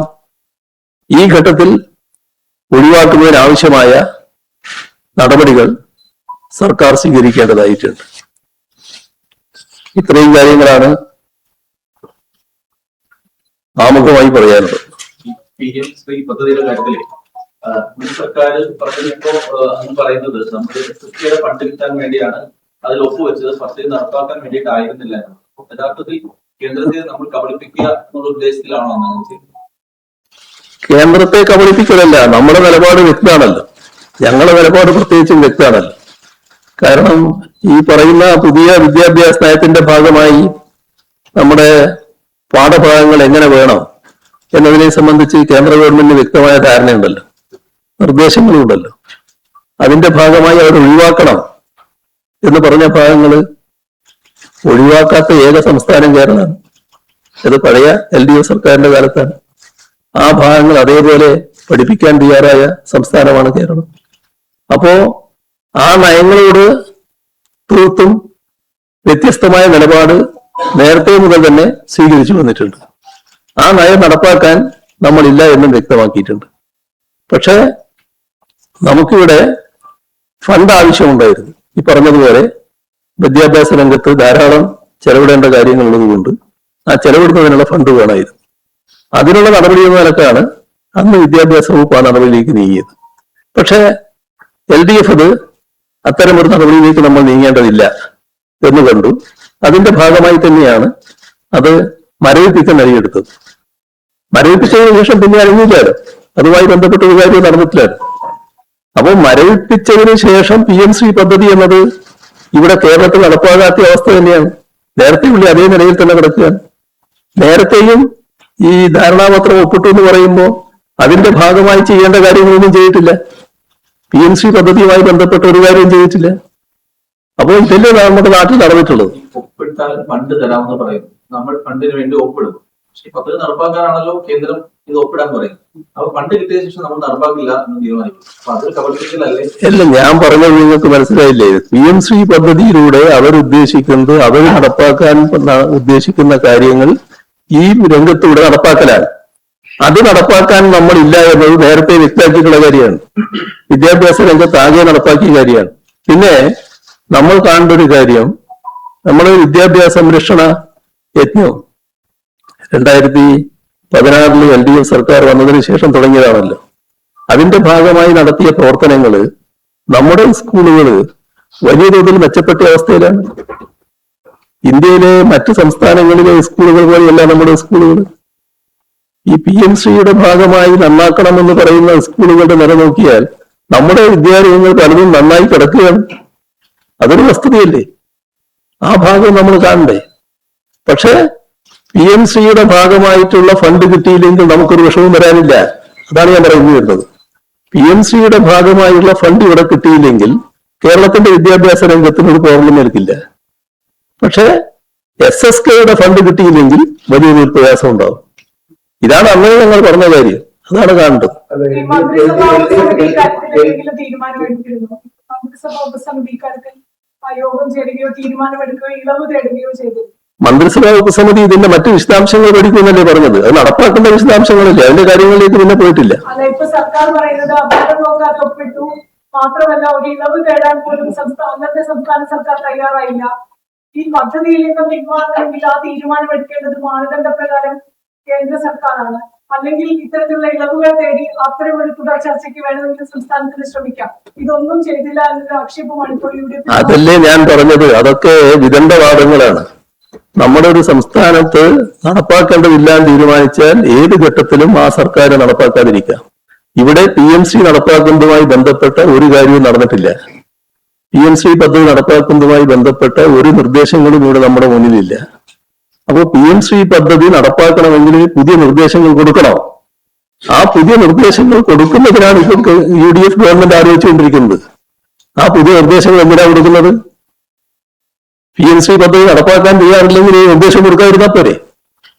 [SPEAKER 1] ഈ ഘട്ടത്തിൽ ഒഴിവാക്കുന്നതിനാവശ്യമായ നടപടികൾ സർക്കാർ സ്വീകരിക്കേണ്ടതായിട്ടുണ്ട്. ഇത്രയും കാര്യങ്ങളാണ് ആമുഖമായി പറയാനുള്ളത്.
[SPEAKER 2] PM-ശ്രീ പദ്ധതിയുടെ കാര്യത്തില് മുൻ സർക്കാർ പറഞ്ഞിപ്പോ അന്ന് പറയുന്നത് നമ്മുടെ കൃഷിയുടെ ഫണ്ട് കിട്ടാൻ വേണ്ടിയാണ് അതിൽ ഒപ്പുവെച്ചത്, പക്ഷേ നടപ്പാക്കാൻ വേണ്ടിയിട്ടായിരുന്നില്ല. യഥാർത്ഥത്തിൽ കേന്ദ്രത്തെ നമ്മൾ കബളിപ്പിക്കുക എന്നുള്ള ഉദ്ദേശത്തിലാണോ അങ്ങനെ ചെയ്യുന്നത്?
[SPEAKER 1] കേന്ദ്രത്തെ കബളിപ്പിക്കലല്ല, നമ്മുടെ നിലപാട് വ്യക്തമാണല്ലോ. ഞങ്ങളുടെ നിലപാട് പ്രത്യേകിച്ചും വ്യക്തമാണല്ലോ. കാരണം ഈ പറയുന്ന പുതിയ വിദ്യാഭ്യാസ നയത്തിന്റെ ഭാഗമായി നമ്മുടെ പാഠഭാഗങ്ങൾ എങ്ങനെ വേണം എന്നതിനെ സംബന്ധിച്ച് കേന്ദ്ര ഗവൺമെന്റിന് വ്യക്തമായ ധാരണയുണ്ടല്ലോ, നിർദ്ദേശങ്ങളുണ്ടല്ലോ. അതിന്റെ ഭാഗമായി അവർ ഒഴിവാക്കണം എന്ന് പറഞ്ഞ ഭാഗങ്ങൾ ഒഴിവാക്കാത്ത ഏക സംസ്ഥാനം കേരളമാണ്. അത് പഴയ LDF സർക്കാരിന്റെ കാലത്താണ്. ആ ഭാഗങ്ങൾ അതേപോലെ പഠിപ്പിക്കാൻ തയ്യാറായ സംസ്ഥാനമാണ് കേരളം. അപ്പോ ആ നയങ്ങളോട് തീർത്തും വ്യത്യസ്തമായ നിലപാട് നേരത്തെ മുതൽ തന്നെ സ്വീകരിച്ചു വന്നിട്ടുണ്ട്. ആ നയം നടപ്പാക്കാൻ നമ്മളില്ല എന്നും വ്യക്തമാക്കിയിട്ടുണ്ട്. പക്ഷേ നമുക്കിവിടെ ഫണ്ട് ആവശ്യമുണ്ടായിരുന്നു. ഈ പറഞ്ഞതുപോലെ വിദ്യാഭ്യാസ രംഗത്ത് ധാരാളം ചെലവിടേണ്ട കാര്യങ്ങളുള്ളതുകൊണ്ട് ആ ചെലവിടുന്നതിനുള്ള ഫണ്ട് വേണമായിരുന്നു. അതിനുള്ള നടപടി എന്ന നിലക്കാണ് അന്ന് വിദ്യാഭ്യാസ വകുപ്പ് ആ നടപടിയിലേക്ക് നീങ്ങിയത്. പക്ഷേ LDF അത് അത്തരമൊരു നടപടിയിലേക്ക് നമ്മൾ നീങ്ങേണ്ടതില്ല എന്ന് കണ്ടു. അതിന്റെ ഭാഗമായി തന്നെയാണ് അത് മരവിപ്പിക്കാൻ നൽകിയെടുത്തത്. മരവിപ്പിച്ചതിന് ശേഷം പിന്നെ അറിഞ്ഞില്ലാലോ, അതുമായി ബന്ധപ്പെട്ട ഒരു കാര്യം നടന്നിട്ടില്ലാലോ. അപ്പോൾ മരവിപ്പിച്ചതിന് ശേഷം PM-ശ്രീ പദ്ധതി എന്നത് ഇവിടെ കേരളത്തിൽ നടപ്പാകാത്ത അവസ്ഥ തന്നെയാണ്. നേരത്തെ ഉള്ള അതേ നിലയിൽ തന്നെ കിടക്കുകയാണ്. നേരത്തെയും ഈ ധാരണാപത്രം ഒപ്പിട്ടു എന്ന് പറയുമ്പോൾ അതിന്റെ ഭാഗമായി ചെയ്യേണ്ട കാര്യങ്ങളൊന്നും ചെയ്തിട്ടില്ല. PM-ശ്രീ പദ്ധതിയുമായി ബന്ധപ്പെട്ട ഒരു കാര്യം ചെയ്തിട്ടില്ല. അപ്പോൾ ഇതല്ലേ നമ്മുടെ നാട്ടിൽ നടന്നിട്ടുള്ളത്.
[SPEAKER 2] ഒപ്പിട്ടാൽ ഫണ്ട് തരാമെന്ന് പറയുന്നു, നമ്മൾ ഫണ്ടിന് വേണ്ടി ഒപ്പിടും. പക്ഷെ പദ്ധതി നടപ്പാക്കാനാണല്ലോ കേന്ദ്രം ഇത് ഒപ്പിടാൻ പറയുന്നത്. അപ്പൊ ഫണ്ട് കിട്ടിയ ശേഷം നമ്മൾ നടപ്പാക്കില്ല എന്ന് തീരുമാനിക്കും. അപ്പൊ അതൊരു കബളിപ്പിക്കലല്ലേ?
[SPEAKER 1] അല്ല, ഞാൻ പറഞ്ഞത് നിങ്ങൾക്ക് മനസ്സിലായില്ലേ? PM-ശ്രീ പദ്ധതിയിലൂടെ അവർ നടപ്പാക്കാൻ ഉദ്ദേശിക്കുന്ന കാര്യങ്ങൾ ഈ രംഗത്തൂടെ നടപ്പാക്കലാണ്. അത് നടപ്പാക്കാൻ നമ്മളില്ല എന്നത് നേരത്തെ വ്യക്തമാക്കിയിട്ടുള്ള കാര്യമാണ്. വിദ്യാഭ്യാസ രംഗത്ത് ആകെ നടപ്പാക്കിയ കാര്യമാണ്. പിന്നെ നമ്മൾ കാണേണ്ട ഒരു കാര്യം, നമ്മൾ വിദ്യാഭ്യാസ സംരക്ഷണ യജ്ഞം 2016 LDF സർക്കാർ വന്നതിന് ശേഷം തുടങ്ങിയതാണല്ലോ. അതിന്റെ ഭാഗമായി നടത്തിയ പ്രവർത്തനങ്ങൾ നമ്മുടെ സ്കൂളുകൾ വലിയ തോതിൽ മെച്ചപ്പെട്ട അവസ്ഥയിലാണ്. ഇന്ത്യയിലെ മറ്റ് സംസ്ഥാനങ്ങളിലെ സ്കൂളുകൾ പോലെയല്ല നമ്മുടെ സ്കൂളുകൾ. ഈ PM-ശ്രീയുടെ ഭാഗമായി നന്നാക്കണമെന്ന് പറയുന്ന സ്കൂളുകളുടെ നില നോക്കിയാൽ നമ്മുടെ വിദ്യാലയങ്ങൾ പലതും നന്നായി കിടക്കുകയാണ്. അതൊരു വസ്തുതയല്ലേ? ആ ഭാഗം നമ്മൾ കാണണ്ടേ? പക്ഷേ PM-ശ്രീയുടെ ഭാഗമായിട്ടുള്ള ഫണ്ട് കിട്ടിയില്ലെങ്കിൽ നമുക്കൊരു വിഷമവും വരാനില്ല. അതാണ് ഞാൻ പറഞ്ഞു വരുന്നത്. PM-ശ്രീയുടെ ഭാഗമായുള്ള ഫണ്ട് ഇവിടെ കിട്ടിയില്ലെങ്കിൽ കേരളത്തിന്റെ വിദ്യാഭ്യാസ രംഗത്തിന് ഒരു പ്രോബ്ലം ഏൽക്കില്ല. പക്ഷേ SSKയുടെ ഫണ്ട് കിട്ടിയില്ലെങ്കിൽ വലിയൊരു പ്രയാസം ഉണ്ടാവും. ഇതാണ് അന്നേ ഞങ്ങൾ പറഞ്ഞ കാര്യം. അതാണ് കാണേണ്ടത്. മന്ത്രിസഭാ ഉപസമിതി ഇതിന്റെ മറ്റു വിശദാംശങ്ങൾ പഠിക്കുമെന്നല്ലേ പറഞ്ഞത്? അത് നടപ്പാക്കേണ്ട വിശദാംശങ്ങളില്ല, അതിന്റെ കാര്യങ്ങളിലേക്ക് പിന്നെ പോയിട്ടില്ല.
[SPEAKER 3] സർക്കാർ പറയുന്നത് അപകടം നോക്കാതെ ഒപ്പിട്ടു, മാത്രമല്ല ഒരു ഇളവ് തേടാൻ പോലും അന്നത്തെ സംസ്ഥാന സർക്കാർ തയ്യാറായില്ല. ഈ പദ്ധതിയിൽ നിന്നും പിന്മാറണമെങ്കിൽ ആ തീരുമാനമെടുക്കേണ്ടത് മാനദണ്ഡപ്രകാരം കേന്ദ്ര സർക്കാരാണ്. അല്ലെങ്കിൽ ഇത്തരത്തിലുള്ള ഇളവുകൾ തേടി അത്തരം ഒരു തുടർ ചർച്ചയ്ക്ക് വേണമെങ്കിൽ സംസ്ഥാനത്തിന് ശ്രമിക്കാം. ഇതൊന്നും ചെയ്തില്ല എന്നൊരു ആക്ഷേപമാണ് ഇപ്പോൾ UDF.
[SPEAKER 1] അതല്ലേ ഞാൻ പറഞ്ഞത്, അതൊക്കെ വിദണ്ഡവാദങ്ങളാണ്. നമ്മുടെ ഒരു സംസ്ഥാനത്ത് നടപ്പാക്കേണ്ടതില്ലാന്ന് തീരുമാനിച്ചാൽ ഏത് ഘട്ടത്തിലും ആ സർക്കാർ നടപ്പാക്കാതിരിക്കാം. ഇവിടെ PMC നടപ്പാക്കുന്നതുമായി ബന്ധപ്പെട്ട ഒരു കാര്യവും നടന്നിട്ടില്ല. PMC പദ്ധതി നടപ്പാക്കുന്നതുമായി ബന്ധപ്പെട്ട ഒരു നിർദ്ദേശങ്ങളും ഇവിടെ നമ്മുടെ മുന്നിലില്ല. അപ്പോൾ PMC പദ്ധതി നടപ്പാക്കണമെങ്കിൽ പുതിയ നിർദ്ദേശങ്ങൾ കൊടുക്കണം. ആ പുതിയ നിർദ്ദേശങ്ങൾ കൊടുക്കുന്നതിനാണ് ഇപ്പോൾ UDF ഗവൺമെന്റ് ആലോചിച്ചുകൊണ്ടിരിക്കുന്നത്. ആ പുതിയ നിർദ്ദേശങ്ങൾ എന്തിനാണ് കൊടുക്കുന്നത്? PMC പദ്ധതി നടപ്പാക്കാൻ തയ്യാറില്ലെങ്കിൽ ഈ നിർദ്ദേശം കൊടുക്കാതിരുന്നാൽ പോരെ?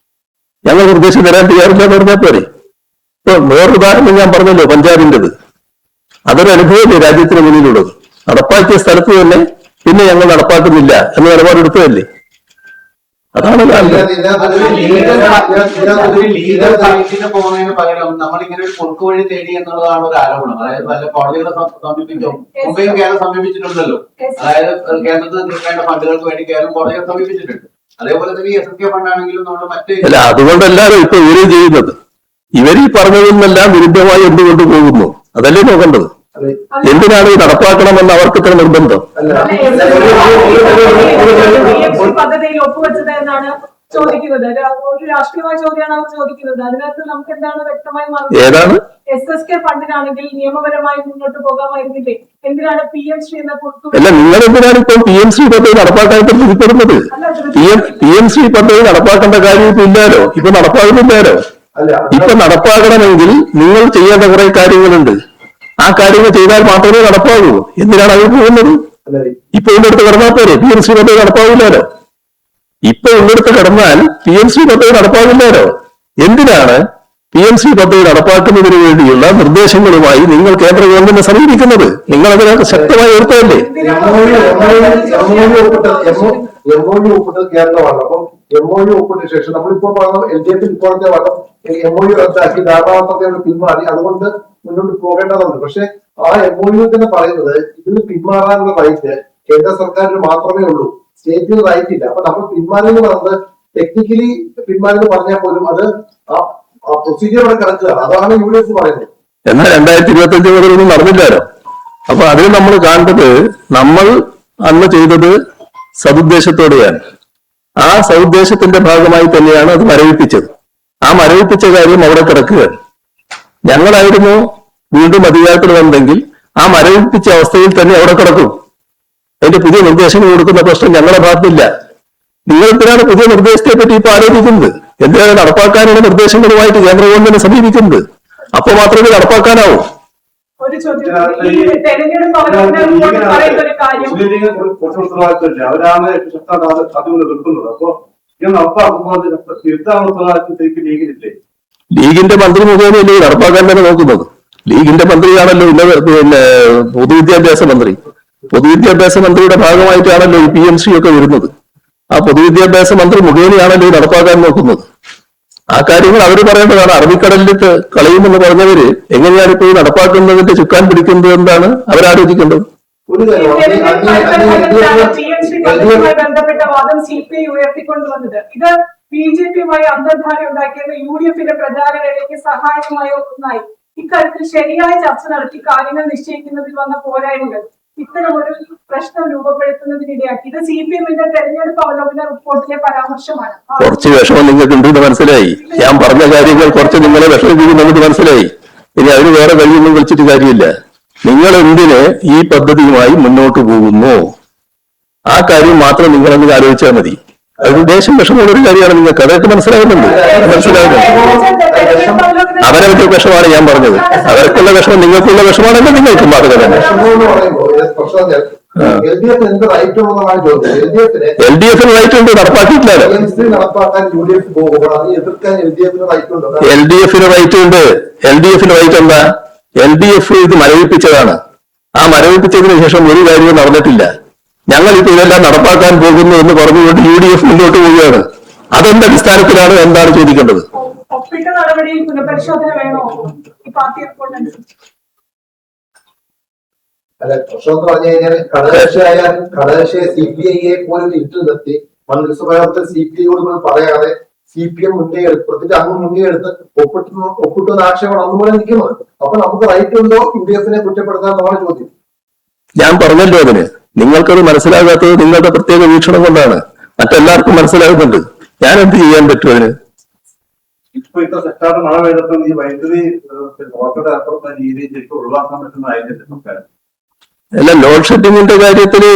[SPEAKER 1] ഞങ്ങൾ നിർദ്ദേശം തരാൻ തയ്യാറില്ല എന്ന് പറഞ്ഞാൽ പോരെ? ഇപ്പൊ വേറൊരു ഉദാഹരണം ഞാൻ പറഞ്ഞല്ലോ, പഞ്ചാബിൻ്റെത്. അതൊരു അനുഭവമല്ലേ രാജ്യത്തിന് മുന്നിലുള്ളത്. നടപ്പാക്കിയ സ്ഥലത്ത് തന്നെ പിന്നെ ഞങ്ങൾ നടപ്പാക്കുന്നില്ല എന്ന നിലപാടെടുത്തതല്ലേ? അതാണ്
[SPEAKER 4] പോകുന്നതിന് പകരം നമ്മൾ ഇങ്ങനെ ഒരു കുറുക്ക് വഴി തേടി എന്നുള്ളതാണ് ഒരു ആരോപണം. അതായത് പല കോടതികളെ സമീപിക്കും. മുംബൈയും കേരളം സമീപിച്ചിട്ടുണ്ടല്ലോ. അതായത് കേന്ദ്രത്തിൽ കിട്ടേണ്ട ഫണ്ടുകൾക്ക് വേണ്ടി കേരളം കോടതിയെ സമീപിച്ചിട്ടുണ്ട്. അതേപോലെ തന്നെ ഈ SSK ഫണ്ടാണെങ്കിലും നമ്മൾ മറ്റ്
[SPEAKER 1] അല്ല, അതുകൊണ്ടല്ലാതെ ഇപ്പൊ ഇവര് ചെയ്യുന്നത്. ഇവർ ഈ പറഞ്ഞതിൽ നിന്നെല്ലാം വിരുദ്ധമായി എന്തുകൊണ്ട് പോകുന്നു? അതല്ലേ നോക്കേണ്ടത്. എന്തിനാണ് ഇത് നടപ്പാക്കണമെന്ന് അവർക്ക് ഇത്ര നിർബന്ധം?
[SPEAKER 3] പദ്ധതിയിൽ ഒപ്പുവെച്ചത് എന്നാണ് ചോദിക്കുന്നത്. ഒരു രാഷ്ട്രീയമായ ചോദ്യമാണ് അവർ ചോദിക്കുന്നത്. അതിനകത്ത് നമുക്ക് എന്താണ് വ്യക്തമായി മറുപടി?
[SPEAKER 1] ഏതാണ്?
[SPEAKER 3] SSK ഫണ്ടിനാണെങ്കിൽ നിയമപരമായി മുന്നോട്ട് പോകാമായിരുന്നില്ലേ? എന്തിനാണ് PMC എന്ന
[SPEAKER 1] അല്ല, നിങ്ങൾ എന്തിനാണ് ഇപ്പോൾ PMC പദ്ധതി നടപ്പാക്കാൻ തിരിപ്പെടുന്നത്? PMC പദ്ധതി നടപ്പാക്കേണ്ട കാര്യം ഇപ്പൊ ഇല്ലാലോ, ഇപ്പൊ നടപ്പാകുന്നില്ലാലോ. ഇപ്പൊ നടപ്പാക്കണമെങ്കിൽ നിങ്ങൾ ചെയ്യേണ്ട കുറെ കാര്യങ്ങളുണ്ട്. ആ കാര്യങ്ങൾ ചെയ്താൽ മാത്രമേ നടപ്പാകൂ. എന്തിനാണ് അവർ പോകുന്നത്? ഇപ്പൊ ഇതിന്റെ കിടന്നാൽ പോരെ? PMC പദ്ധതി നടപ്പാകില്ലാലോ. ഇപ്പൊ ഉള്ളിടത്ത് കിടന്നാൽ PMC പദ്ധതി നടപ്പാകില്ലാലോ. എന്തിനാണ് PMC പദ്ധതി നടപ്പാക്കുന്നതിന് വേണ്ടിയുള്ള നിർദ്ദേശങ്ങളുമായി നിങ്ങൾ കേന്ദ്ര ഗവൺമെന്റിനെ സമീപിക്കുന്നത്? നിങ്ങൾ അതിനകത്ത് ശക്തമായി എതിർത്തതല്ലേ?
[SPEAKER 5] MOU ഒപ്പിട്ടത് കേരളമാണ്. അപ്പം MOU ഒപ്പിട്ട ശേഷം നമ്മളിപ്പോ പറഞ്ഞ LDF ഇപ്പോഴത്തെ വകം MOU റദ്ദാക്കി ധാരാളത്തെ പിന്മാറി. അതുകൊണ്ട് മുന്നോട്ട് പോകേണ്ടതുണ്ട്. പക്ഷെ ആ MOU തന്നെ പറയുന്നത് ഇതിന് പിന്മാറാനുള്ള റൈറ്റ് കേന്ദ്ര സർക്കാരിന് മാത്രമേ ഉള്ളൂ, സ്റ്റേറ്റിന് റൈറ്റ് ഇല്ല. അപ്പൊ നമ്മൾ പിന്മാറിയെന്ന് പറയുന്നത് ടെക്നിക്കലി പിന്മാറിയെന്ന് പറഞ്ഞാൽ പോലും അത് ആ പ്രൊസീജിയർ അവിടെ കിടക്കുകയാണ്. അതാണ് UDF പറയുന്നത്.
[SPEAKER 1] എന്നാൽ 2025 മുതൽ ഒന്നും നടന്നില്ലാലോ. അപ്പൊ അതിൽ നമ്മൾ കാണേണ്ടത്, നമ്മൾ അന്ന് ചെയ്തത് സതുദ്ദേശത്തോടെയാണ്. ആ സതുദ്ദേശത്തിന്റെ ഭാഗമായി തന്നെയാണ് അത് മരവിപ്പിച്ചത്. ആ മരവിപ്പിച്ച കാര്യം അവിടെ കിടക്കുകയാണ്. ഞങ്ങളായിരുന്നു വീണ്ടും അധികാരത്തിൽ വന്നെങ്കിൽ ആ മരവിപ്പിച്ച അവസ്ഥയിൽ തന്നെ അവിടെ കിടക്കും. അതിന്റെ പുതിയ നിർദ്ദേശങ്ങൾ കൊടുക്കുന്ന പ്രശ്നം ഞങ്ങളുടെ ഭാഗത്തില്ല. നിങ്ങൾ എന്തിനാണ് പുതിയ നിർദ്ദേശത്തെ പറ്റി ഇപ്പൊ ആലോചിക്കുന്നത്? എന്തിനാണ് നടപ്പാക്കാനുള്ള നിർദ്ദേശങ്ങളുമായിട്ട് കേന്ദ്ര ഗവൺമെന്റിനെ സമീപിക്കുന്നത്? അപ്പൊ മാത്രമേ നടപ്പാക്കാനാവൂ.
[SPEAKER 3] ഒരു ചോദ്യം, ഈ തെരഞ്ഞെടുപ്പ് അവലോകനം പറയുന്ന ഒരു കാര്യം,
[SPEAKER 5] കുറച്ച് ഉത്തരവാദിത്തമില്ല. അവരാണ് അതുകൊണ്ട് നിൽക്കുന്നത്. അപ്പൊ ഇത് നടപ്പാക്കുമ്പോൾ തിരുത്താനുള്ള ഉത്തരവാദിത്തത്തേക്ക് ലീഗിലില്ലേ?
[SPEAKER 1] ലീഗിന്റെ മന്ത്രി മുഖേനയല്ലേ നടപ്പാക്കാൻ തന്നെ നോക്കുന്നത്. ലീഗിന്റെ മന്ത്രിയാണല്ലോ പിന്നെ പൊതുവിദ്യാഭ്യാസ മന്ത്രി. പൊതുവിദ്യാഭ്യാസ മന്ത്രിയുടെ ഭാഗമായിട്ടാണല്ലോ ഈ PMC ഒക്കെ വരുന്നത്. ആ പൊതുവിദ്യാഭ്യാസ മന്ത്രി മുഖേനയാണല്ലോ നടപ്പാക്കാൻ നോക്കുന്നത്. ആ കാര്യങ്ങൾ അവർ പറയേണ്ടതാണ്. അറബിക്കടലിലേക്ക് കളയുമെന്ന് പറഞ്ഞവര് എങ്ങനെയാണ് ഇപ്പോൾ നടപ്പാക്കുന്നതിന്റെ ചുക്കാൻ പിടിക്കുന്നത് എന്നാണ് അവരാലോചിക്കേണ്ടത്.
[SPEAKER 5] ഒരു
[SPEAKER 3] PMC ബന്ധപ്പെട്ട വാദം CPI ഉയർത്തിക്കൊണ്ടുവന്നത് ഇത് BJPയുമായി അന്തർധാര ഉണ്ടാക്കിയത് UDFന്റെ പ്രചാരങ്ങളിലേക്ക് സഹായകമായ ഒന്നായി. ഇക്കാര്യത്തിൽ ശരിയായ ചർച്ച നടത്തി കാര്യങ്ങൾ നിശ്ചയിക്കുന്നതിൽ വന്ന പോരായ്മകൾ ഇത്തരം ഒരു പ്രശ്നം രൂപപ്പെടുത്തുന്നതിനിടയാക്കി. ഇത് CPMന്റെ തെരഞ്ഞെടുപ്പ് അവലോകന റിപ്പോർട്ടിലെ പരാമർശമാണ്.
[SPEAKER 1] കുറച്ച് വിഷമം നിങ്ങൾക്ക് ഉണ്ടെന്ന് മനസ്സിലായി. ഞാൻ പറഞ്ഞ കാര്യങ്ങൾ കുറച്ച് നിങ്ങളെ വിഷമിപ്പിക്കുന്നുണ്ടെന്ന് മനസ്സിലായി. ഇനി അതിന് വേറെ കഴിയൊന്നും വിളിച്ചിട്ട് കാര്യമില്ല. നിങ്ങൾ എന്തിന് ഈ പദ്ധതിയുമായി മുന്നോട്ട് പോകുന്നു? ആ കാര്യം മാത്രം നിങ്ങളൊന്ന് ആലോചിച്ചാൽ മതി. അത് ദേശം വിഷമമുള്ളൊരു കാര്യമാണ് നിങ്ങൾക്ക്. അതൊക്കെ മനസ്സിലാകുന്നുണ്ട്. അവരവരുടെ വിഷമാണ് ഞാൻ പറഞ്ഞത്. അവർക്കുള്ള വിഷമം നിങ്ങൾക്കുള്ള വിഷമാണല്ലോ നിങ്ങൾക്കും ബാധക തന്നെ.
[SPEAKER 5] LDFന് റൈറ്റ്
[SPEAKER 1] ഉണ്ട്, നടപ്പാക്കിയിട്ടില്ലല്ലോ. LDFന് റൈറ്റ് ഉണ്ട്. LDFന് റൈറ്റ് എന്താ? LDF ഇത് മരവിപ്പിച്ചതാണ്. ആ മരവിപ്പിച്ചതിന് ശേഷം ഒരു കാര്യവും നടന്നിട്ടില്ല. ഞങ്ങളിപ്പോ ഇതെല്ലാം നടപ്പാക്കാൻ പോകുന്നു എന്ന് പറഞ്ഞുകൊണ്ട് UDF മുന്നോട്ട് പോവുകയാണ്. അതെന്ത് അടിസ്ഥാനത്തിലാണ് എന്താണ് ചോദിക്കേണ്ടത്?
[SPEAKER 3] ഒപ്പിട്ട നടപടിയിൽ പുനഃപരിശോധന വേണോ ഈ പാർട്ടി റിപ്പോർട്ട് അനുസരിച്ച്?
[SPEAKER 5] അല്ല, പ്രശ്നം എന്ന് പറഞ്ഞു കഴിഞ്ഞാൽ ഘടകകക്ഷിയെ CPIയെ പോലും ഇട്ടു നിർത്തി മന്ത്രിസഭയോഗത്തിൽ CPIയോട് പറയാതെ CPM മുന്നേ എടുത്ത് അങ്ങ് മുന്നേ എടുത്ത് ഒപ്പിട്ടുന്ന ആക്ഷേപമാണ് അന്നുപോലെ നിൽക്കുന്നത്. അപ്പൊ നമുക്ക് റൈറ്റ് ഉണ്ടോ UDFനെ കുറ്റപ്പെടുത്താൻ നമ്മുടെ ചോദ്യം?
[SPEAKER 1] ഞാൻ പറഞ്ഞല്ലോ അതിന്. നിങ്ങൾക്കത് മനസ്സിലാകാത്തത് നിങ്ങളുടെ പ്രത്യേക വീക്ഷണം കൊണ്ടാണ്. മറ്റെല്ലാവർക്കും മനസ്സിലാകുന്നുണ്ട്. ഞാൻ എന്ത് ചെയ്യാൻ പറ്റും അതിന്?
[SPEAKER 5] ഇപ്പൊ ഇത്ര സെറ്റാണ് മഴ പെയ്തപ്പോൾ ഈ വൈദ്യുതി ഓർക്കയുടെ അപ്പുറത്തെ രീതിയിൽ ശരിക്കും ഒഴിവാക്കാൻ പറ്റുന്നതായിരുന്നില്ല സർക്കാർ.
[SPEAKER 1] അല്ല, ലോഡ് ഷെഡിങ്ങിന്റെ കാര്യത്തില്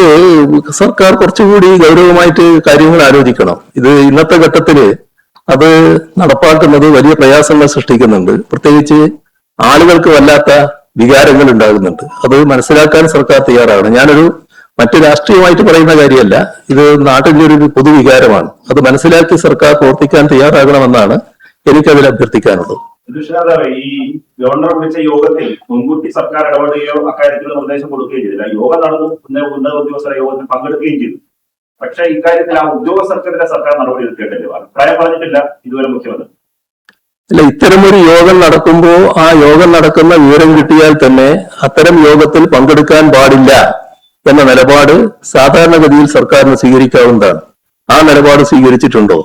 [SPEAKER 1] സർക്കാർ കുറച്ചുകൂടി ഗൗരവമായിട്ട് കാര്യങ്ങൾ ആലോചിക്കണം. ഇത് ഇന്നത്തെ ഘട്ടത്തില് അത് നടപ്പാക്കുന്നത് വലിയ പ്രയാസങ്ങൾ സൃഷ്ടിക്കുന്നുണ്ട്. പ്രത്യേകിച്ച് ആളുകൾക്ക് വല്ലാത്ത വികാരങ്ങൾ ഉണ്ടാകുന്നുണ്ട്. അത് മനസ്സിലാക്കാൻ സർക്കാർ തയ്യാറാകണം. ഞാനൊരു മറ്റു രാഷ്ട്രീയമായിട്ട് പറയുന്ന കാര്യമല്ല, ഇത് നാട്ടിന്റെ ഒരു പൊതുവികാരമാണ്. അത് മനസ്സിലാക്കി സർക്കാർ പ്രവർത്തിക്കാൻ തയ്യാറാകണമെന്നാണ് എനിക്കതിൽ അഭ്യർത്ഥിക്കാനുള്ളത്.
[SPEAKER 6] ഈ ഗവർണർ വിളിച്ച യോഗത്തിൽ മുൻകൂട്ടി സർക്കാർ ഇടപെടുകയോ അക്കാര്യത്തിൽ നിർദ്ദേശം കൊടുക്കുകയും ചെയ്തില്ല. യോഗം നടന്നു, ഉന്നത ഉദ്യോഗസ്ഥരുടെ യോഗത്തിൽ പങ്കെടുക്കുകയും ചെയ്തു. പക്ഷേ ഇക്കാര്യത്തിൽ ആ ഉദ്യോഗസ്ഥർക്കെതിരെ സർക്കാർ നടപടി എടുക്കേണ്ടത് അഭിപ്രായം പറഞ്ഞിട്ടില്ല ഇതുവരെ മുഖ്യമന്ത്രി.
[SPEAKER 1] അല്ല, ഇത്തരമൊരു യോഗം നടക്കുമ്പോൾ ആ യോഗം നടക്കുന്ന വിവരം കിട്ടിയാൽ തന്നെ അത്തരം യോഗത്തിൽ പങ്കെടുക്കാൻ പാടില്ല എന്ന നിലപാട് സാധാരണഗതിയിൽ സർക്കാരിന് സ്വീകരിക്കാവുന്നതാണ്. ആ നിലപാട് സ്വീകരിച്ചിട്ടുണ്ടോ?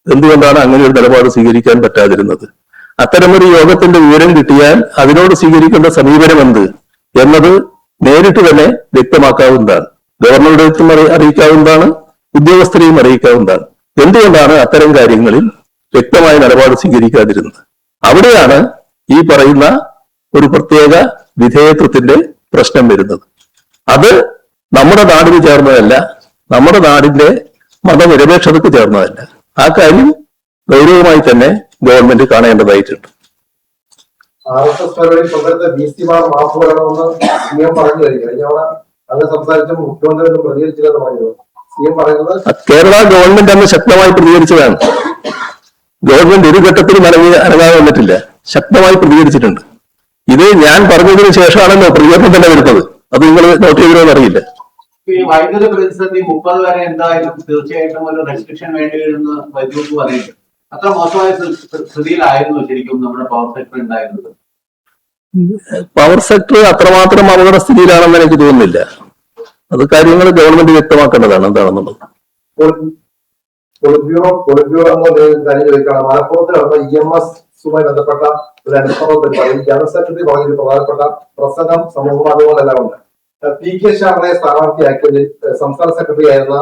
[SPEAKER 1] എന്തുകൊണ്ടാണ് അങ്ങനെ ഒരു നിലപാട് സ്വീകരിക്കാൻ പറ്റാതിരുന്നത്? അത്തരമൊരു യോഗത്തിന്റെ വിവരം കിട്ടിയാൽ അതിനോട് സ്വീകരിക്കേണ്ട സമീപനം എന്ത് എന്നത് നേരിട്ട് തന്നെ വ്യക്തമാക്കാവുന്നതാണ്. ഗവർണറുടെ അടുത്തും അറിയിക്കാവുന്നതാണ്, ഉദ്യോഗസ്ഥരെയും അറിയിക്കാവുന്നതാണ്. എന്തുകൊണ്ടാണ് അത്തരം കാര്യങ്ങളിൽ വ്യക്തമായ നിലപാട് സ്വീകരിക്കാതിരുന്നത്? അവിടെയാണ് ഈ പറയുന്ന ഒരു പ്രത്യേക വിധേയത്വത്തിന്റെ പ്രശ്നം വരുന്നത്. അത് നമ്മുടെ നാടിന് ചേർന്നതല്ല, നമ്മുടെ നാടിന്റെ മതനിരപേക്ഷതയ്ക്ക് ചേർന്നതല്ല. ആ കാര്യം ഗൗരവമായി തന്നെ ഗവൺമെന്റ് കാണേണ്ടതായിട്ടുണ്ട്.
[SPEAKER 5] RSS പരിപാടി പങ്കെടുത്ത VC-മാർ മാപ്പ് പറയണമെന്ന് CM പറഞ്ഞു കഴിഞ്ഞു. കഴിഞ്ഞ അങ്ങനെ സംസാരിച്ച മുഖ്യമന്ത്രി ഒന്നും പ്രതികരിച്ചില്ലെന്ന് പറഞ്ഞു. CM പറയുന്നത്
[SPEAKER 1] കേരള ഗവൺമെന്റ് അന്ന് ശക്തമായി പ്രതികരിച്ചതാണ്. ഗവൺമെന്റ് ഒരു ഘട്ടത്തിലും അനങ്ങാതെ വന്നിട്ടില്ല, ശക്തമായി പ്രതികരിച്ചിട്ടുണ്ട്. ഇത് ഞാൻ പറഞ്ഞതിന് ശേഷമാണല്ലോ പ്രതികരണം തന്നെ വരുന്നത്. അത് നിങ്ങൾ നോട്ട് ചെയ്തോ അറിയില്ല.
[SPEAKER 4] ഈ വൈദ്യുതി പ്രതിസന്ധി 30 വരെ എന്തായാലും തീർച്ചയായിട്ടും ഒരു റെസ്ട്രിക്ഷൻ വേണ്ടി വരുന്ന വൈദ്യുതി പറയുന്നത് അത്ര മോശമായ സ്ഥിതിയിലായിരുന്നു ശരിക്കും നമ്മുടെ പവർ സെക്ടർ ഉണ്ടായിരുന്നത്.
[SPEAKER 1] പവർ സെക്ടർ അത്രമാത്രം അപകട സ്ഥിതിയിലാണെന്ന് എനിക്ക് തോന്നുന്നില്ല. അത് കാര്യങ്ങൾ ഗവൺമെന്റ് വ്യക്തമാക്കേണ്ടതാണ് എന്താണെന്നുള്ളത്.
[SPEAKER 5] പൊളിറ്റ്ബ്യൂറോ എന്ന കാര്യം ചോദിക്കണം. മലപ്പുറത്ത് നടന്ന EMS-മായി ബന്ധപ്പെട്ട ഒരു അനുഭവ പരിപാടിയിൽ ജനറൽ സെക്രട്ടറി പറഞ്ഞൊരു പ്രധാനപ്പെട്ട പ്രസംഗം സമൂഹ മാധ്യമങ്ങളെല്ലാം ഉണ്ട്. PK ശർമ്മയെ സ്ഥാനാർത്ഥിയാക്കിയതിൽ സംസ്ഥാന സെക്രട്ടറി ആയിരുന്ന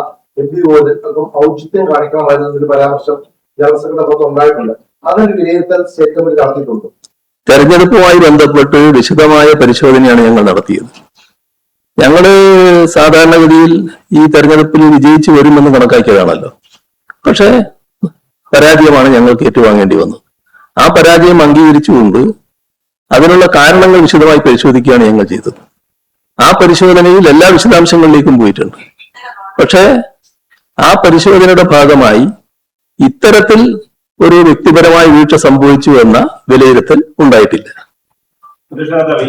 [SPEAKER 5] MP ഗോവിന്ദൻ ഔചിത്യം കാണിക്കണമായിരുന്ന ഒരു പരാമർശം ജനറൽ സെക്രട്ടറി പുറത്ത് ഉണ്ടായിട്ടുണ്ട്. അതൊരു വിലയിരുത്തൽ സ്റ്റേറ്റ് കമ്മിറ്റി നടത്തിയിട്ടുണ്ട്.
[SPEAKER 1] തെരഞ്ഞെടുപ്പുമായി ബന്ധപ്പെട്ട് വിശദമായ പരിശോധനയാണ് ഞങ്ങൾ നടത്തിയത്. ഞങ്ങള് സാധാരണഗതിയിൽ ഈ തെരഞ്ഞെടുപ്പിൽ വിജയിച്ചു വരുമെന്ന് കണക്കാക്കിയതാണല്ലോ. പക്ഷേ പരാജയമാണ് ഞങ്ങൾക്ക് ഏറ്റുവാങ്ങേണ്ടി വന്നത്. ആ പരാജയം അംഗീകരിച്ചുകൊണ്ട് അതിനുള്ള കാരണങ്ങൾ വിശദമായി പരിശോധിക്കുകയാണ് ഞങ്ങൾ ചെയ്തത്. ആ പരിശോധനയിൽ എല്ലാ വിശദാംശങ്ങളിലേക്കും പോയിട്ടുണ്ട്. പക്ഷേ ആ പരിശോധനയുടെ ഭാഗമായി ഇത്തരത്തിൽ ഒരു വ്യക്തിപരമായ വീഴ്ച സംഭവിച്ചു എന്ന വിലയിരുത്തൽ ഉണ്ടായിട്ടില്ല.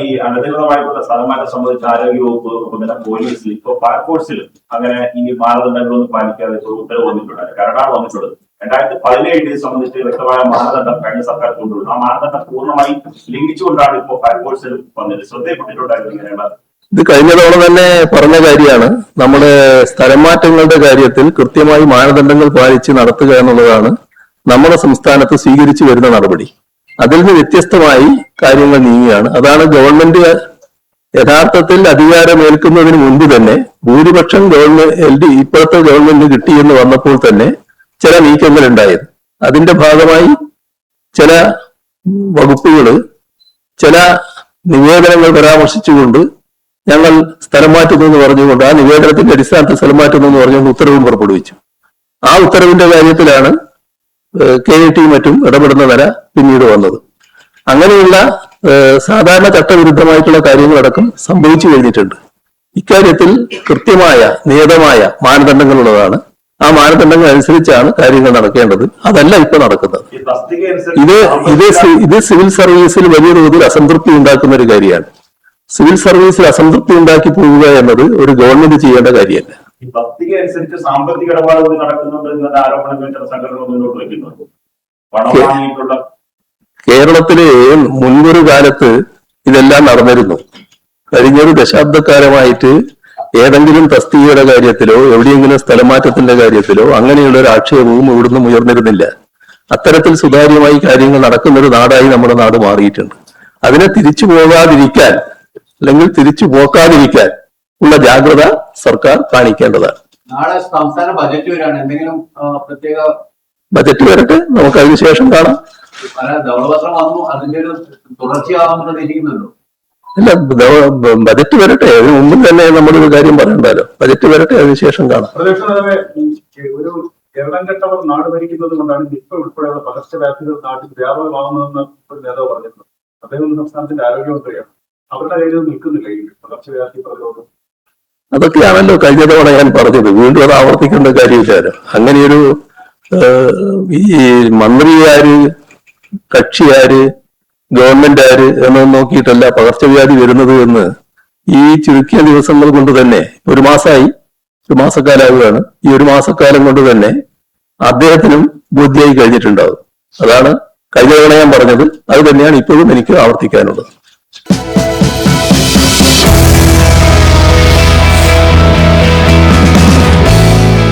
[SPEAKER 6] ഈ അനധികൃതമായിട്ടുള്ള സ്ഥലമാറ്റം സംബന്ധിച്ച് ആരോഗ്യവകുപ്പ് പിന്നെ പോലീസിൽ ഇപ്പൊ ഫയർഫോഴ്സിലും അങ്ങനെ ഈ മാനദണ്ഡങ്ങളൊന്നും പാലിക്കാതെ ഉത്തരവ് വന്നിട്ടുണ്ട്, കരടാണ് വന്നിട്ടുള്ളത്. 2017 സംബന്ധിച്ച് വ്യക്തമായ മാനദണ്ഡം കഴിഞ്ഞ സർക്കാർ കൊണ്ടുവരുന്നു. ആ മാനദണ്ഡം പൂർണ്ണമായി ലംഘിച്ചുകൊണ്ടാണ് ഇപ്പോൾ ഫയർഫോഴ്സിലും വന്നത്. ശ്രദ്ധയപ്പെട്ടിട്ടുണ്ടായിരുന്നു ഇങ്ങനെയുള്ള
[SPEAKER 1] ഇത് കഴിഞ്ഞ തവണ തന്നെ പറഞ്ഞ കാര്യമാണ്. നമ്മുടെ സ്ഥലം മാറ്റങ്ങളുടെ കാര്യത്തിൽ കൃത്യമായി മാനദണ്ഡങ്ങൾ പാലിച്ച് നടത്തുക എന്നുള്ളതാണ് നമ്മുടെ സംസ്ഥാനത്ത് സ്വീകരിച്ചു വരുന്ന നടപടി. അതിൽ നിന്ന് വ്യത്യസ്തമായി കാര്യങ്ങൾ നീങ്ങുകയാണ്. അതാണ് ഗവൺമെന്റ് യഥാർത്ഥത്തിൽ അധികാരമേൽക്കുന്നതിന് മുൻപ് തന്നെ ഭൂരിപക്ഷം ഇപ്പോഴത്തെ ഗവൺമെന്റ് കിട്ടിയെന്ന് വന്നപ്പോൾ തന്നെ ചില നീക്കങ്ങൾ ഉണ്ടായത്. അതിന്റെ ഭാഗമായി ചില വകുപ്പുകള് ചില നിവേദനങ്ങൾ പരാമർശിച്ചുകൊണ്ട് ഞങ്ങൾ സ്ഥലം മാറ്റുന്നു എന്ന് പറഞ്ഞുകൊണ്ട് ആ നിവേദനത്തിന്റെ അടിസ്ഥാനത്തിൽ സ്ഥലം മാറ്റുന്നു എന്ന് പറഞ്ഞുകൊണ്ട് ഉത്തരവും പുറപ്പെടുവിച്ചു. ആ ഉത്തരവിന്റെ കാര്യത്തിലാണ് KIT മറ്റും ഇടപെടുന്ന നില പിന്നീട് വന്നത്. അങ്ങനെയുള്ള സാധാരണ ചട്ടവിരുദ്ധമായിട്ടുള്ള കാര്യങ്ങളടക്കം സംഭവിച്ചു കഴിഞ്ഞിട്ടുണ്ട്. ഇക്കാര്യത്തിൽ കൃത്യമായ നിയതമായ മാനദണ്ഡങ്ങളുള്ളതാണ്. ആ മാനദണ്ഡങ്ങൾ അനുസരിച്ചാണ് കാര്യങ്ങൾ നടക്കേണ്ടത്. അതല്ല ഇപ്പൊ നടക്കുന്നത്. ഇത് സിവിൽ സർവീസിൽ വലിയ തോതിൽ അസംതൃപ്തി ഉണ്ടാക്കുന്ന ഒരു കാര്യമാണ്. സിവിൽ സർവീസിൽ അസംതൃപ്തി ഉണ്ടാക്കി പോവുക എന്നത് ഒരു ഗവൺമെന്റ് ചെയ്യേണ്ട കാര്യമല്ല.
[SPEAKER 6] ഈ പട്ടിക അനുസരിച്ച് സാമ്പത്തിക ഇടപാടുകൾ നടക്കുന്നുണ്ട് എന്ന ആരോപണങ്ങൾ ചില സംഘടനകൾ മുന്നോട്ട് വയ്ക്കുന്നുണ്ട്. പണം വാങ്ങിയിട്ടുള്ള
[SPEAKER 1] കേരളത്തിലെ മുൻപൊരു കാലത്ത് ഇതെല്ലാം നടന്നിരുന്നു. കഴിഞ്ഞൊരു ദശാബ്ദക്കാലമായിട്ട് ഏതെങ്കിലും തസ്തികയുടെ കാര്യത്തിലോ എവിടെയെങ്കിലും സ്ഥലമാറ്റത്തിന്റെ കാര്യത്തിലോ അങ്ങനെയുള്ള ഒരു ആക്ഷേപവും ഇവിടുന്ന് ഉയർന്നിരുന്നില്ല. അത്തരത്തിൽ സുതാര്യമായി കാര്യങ്ങൾ നടക്കുന്ന ഒരു നാടായി നമ്മുടെ നാട് മാറിയിട്ടുണ്ട്. അതിനെ തിരിച്ചു പോകാതിരിക്കാൻ അല്ലെങ്കിൽ തിരിച്ചു പോക്കാതിരിക്കാൻ ഉള്ള ജാഗ്രത സർക്കാർ കാണിക്കേണ്ടതാണ്.
[SPEAKER 4] നാളെ സംസ്ഥാന ബജറ്റ് വരികയാണ്. എന്തെങ്കിലും പ്രത്യേക
[SPEAKER 1] ബജറ്റ് വരട്ടെ, നമുക്ക് അതിന് ശേഷം കാണാം.
[SPEAKER 4] പല ധവളപത്രം വന്നു, അതിന്റെ ഒരു തുടർച്ചയാവാമെന്ന് പ്രതീക്ഷിക്കുന്നുണ്ടോ?
[SPEAKER 1] ഇല്ല, ബജറ്റ് വരട്ടെ, അതിന് മുമ്പിൽ തന്നെ നമ്മളൊരു കാര്യം പറയണ്ടല്ലോ. ബജറ്റ് വരട്ടെ, അതിന് ശേഷം കാണാം.
[SPEAKER 7] പ്രതിപക്ഷ നേതാവേ, ഒരു കേരളം കെട്ടവർ നാട് ഭരിക്കുന്നത് കൊണ്ടാണ് നിപ്പ ഉൾപ്പെടെയുള്ള പകർച്ചവ്യാധികൾ നാട്ടിൽ വ്യാപകമാകുന്നതെന്ന് ഒരു നേതാവ് പറഞ്ഞിട്ടുണ്ട്. അദ്ദേഹം സംസ്ഥാനത്തിന്റെ ആരോഗ്യമന്ത്രിയാണ്. അവരുടെ കയ്യിൽ നിൽക്കുന്നില്ല ഈ പകർച്ചവ്യാധി പ്രതിരോധം.
[SPEAKER 1] അതൊക്കെയാണല്ലോ കഴിഞ്ഞ തവണ ഞാൻ പറഞ്ഞത്. വീണ്ടും അത് ആവർത്തിക്കേണ്ട കാര്യമില്ലല്ലോ. അങ്ങനെയൊരു ഈ മന്ത്രിയാര്, കക്ഷിയാര്, ഗവൺമെന്റ് ആര് എന്നൊന്നും നോക്കിയിട്ടല്ല പകർച്ചവ്യാധി വരുന്നത് എന്ന് ഈ ചുരുക്കിയ ദിവസങ്ങൾ കൊണ്ട് തന്നെ, ഒരു മാസക്കാലാവുകയാണ്. ഈ ഒരു മാസക്കാലം കൊണ്ട് തന്നെ അദ്ദേഹത്തിനും ബോധ്യമായി കഴിഞ്ഞിട്ടുണ്ടാവും. അതാണ് കഴിഞ്ഞ തവണ ഞാൻ പറഞ്ഞത്. അത് തന്നെയാണ് ഇപ്പോഴും എനിക്ക് ആവർത്തിക്കാനുള്ളത്.